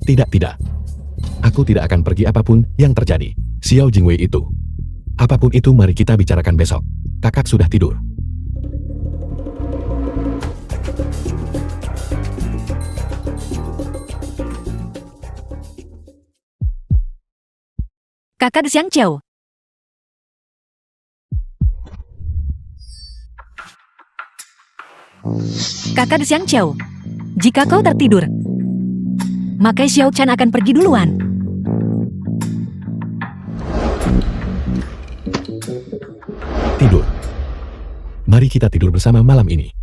Speaker 2: Tidak. Aku tidak akan pergi apapun yang terjadi. Xiao Jingwei itu. Apapun itu mari kita bicarakan besok. Kakak sudah tidur.
Speaker 3: Kakak Xiang Chao. Kakak Xiang Chao. Jika kau tertidur, maka Xiao Chan akan pergi duluan.
Speaker 2: Tidur. Mari kita tidur bersama malam ini.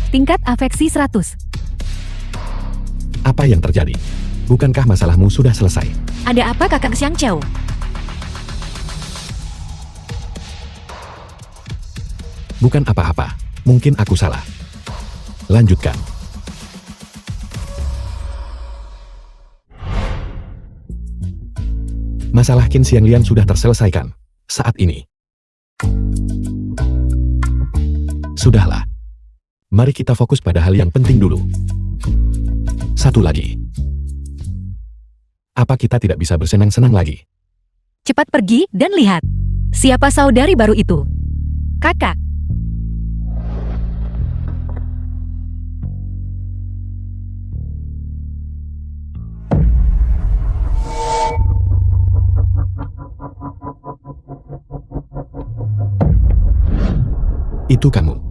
Speaker 3: Tingkat afeksi 100.
Speaker 2: Apa yang terjadi? Bukankah masalahmu sudah selesai?
Speaker 3: Ada apa kakak Xiang Chao?
Speaker 2: Bukan apa-apa. Mungkin aku salah. Lanjutkan. Masalah Qin Xianglian sudah terselesaikan. Saat ini. Sudahlah. Mari kita fokus pada hal yang penting dulu. Satu lagi. Apa kita tidak bisa bersenang-senang lagi?
Speaker 3: Cepat pergi dan lihat. Siapa saudari baru itu? Kakak.
Speaker 2: Itu kamu.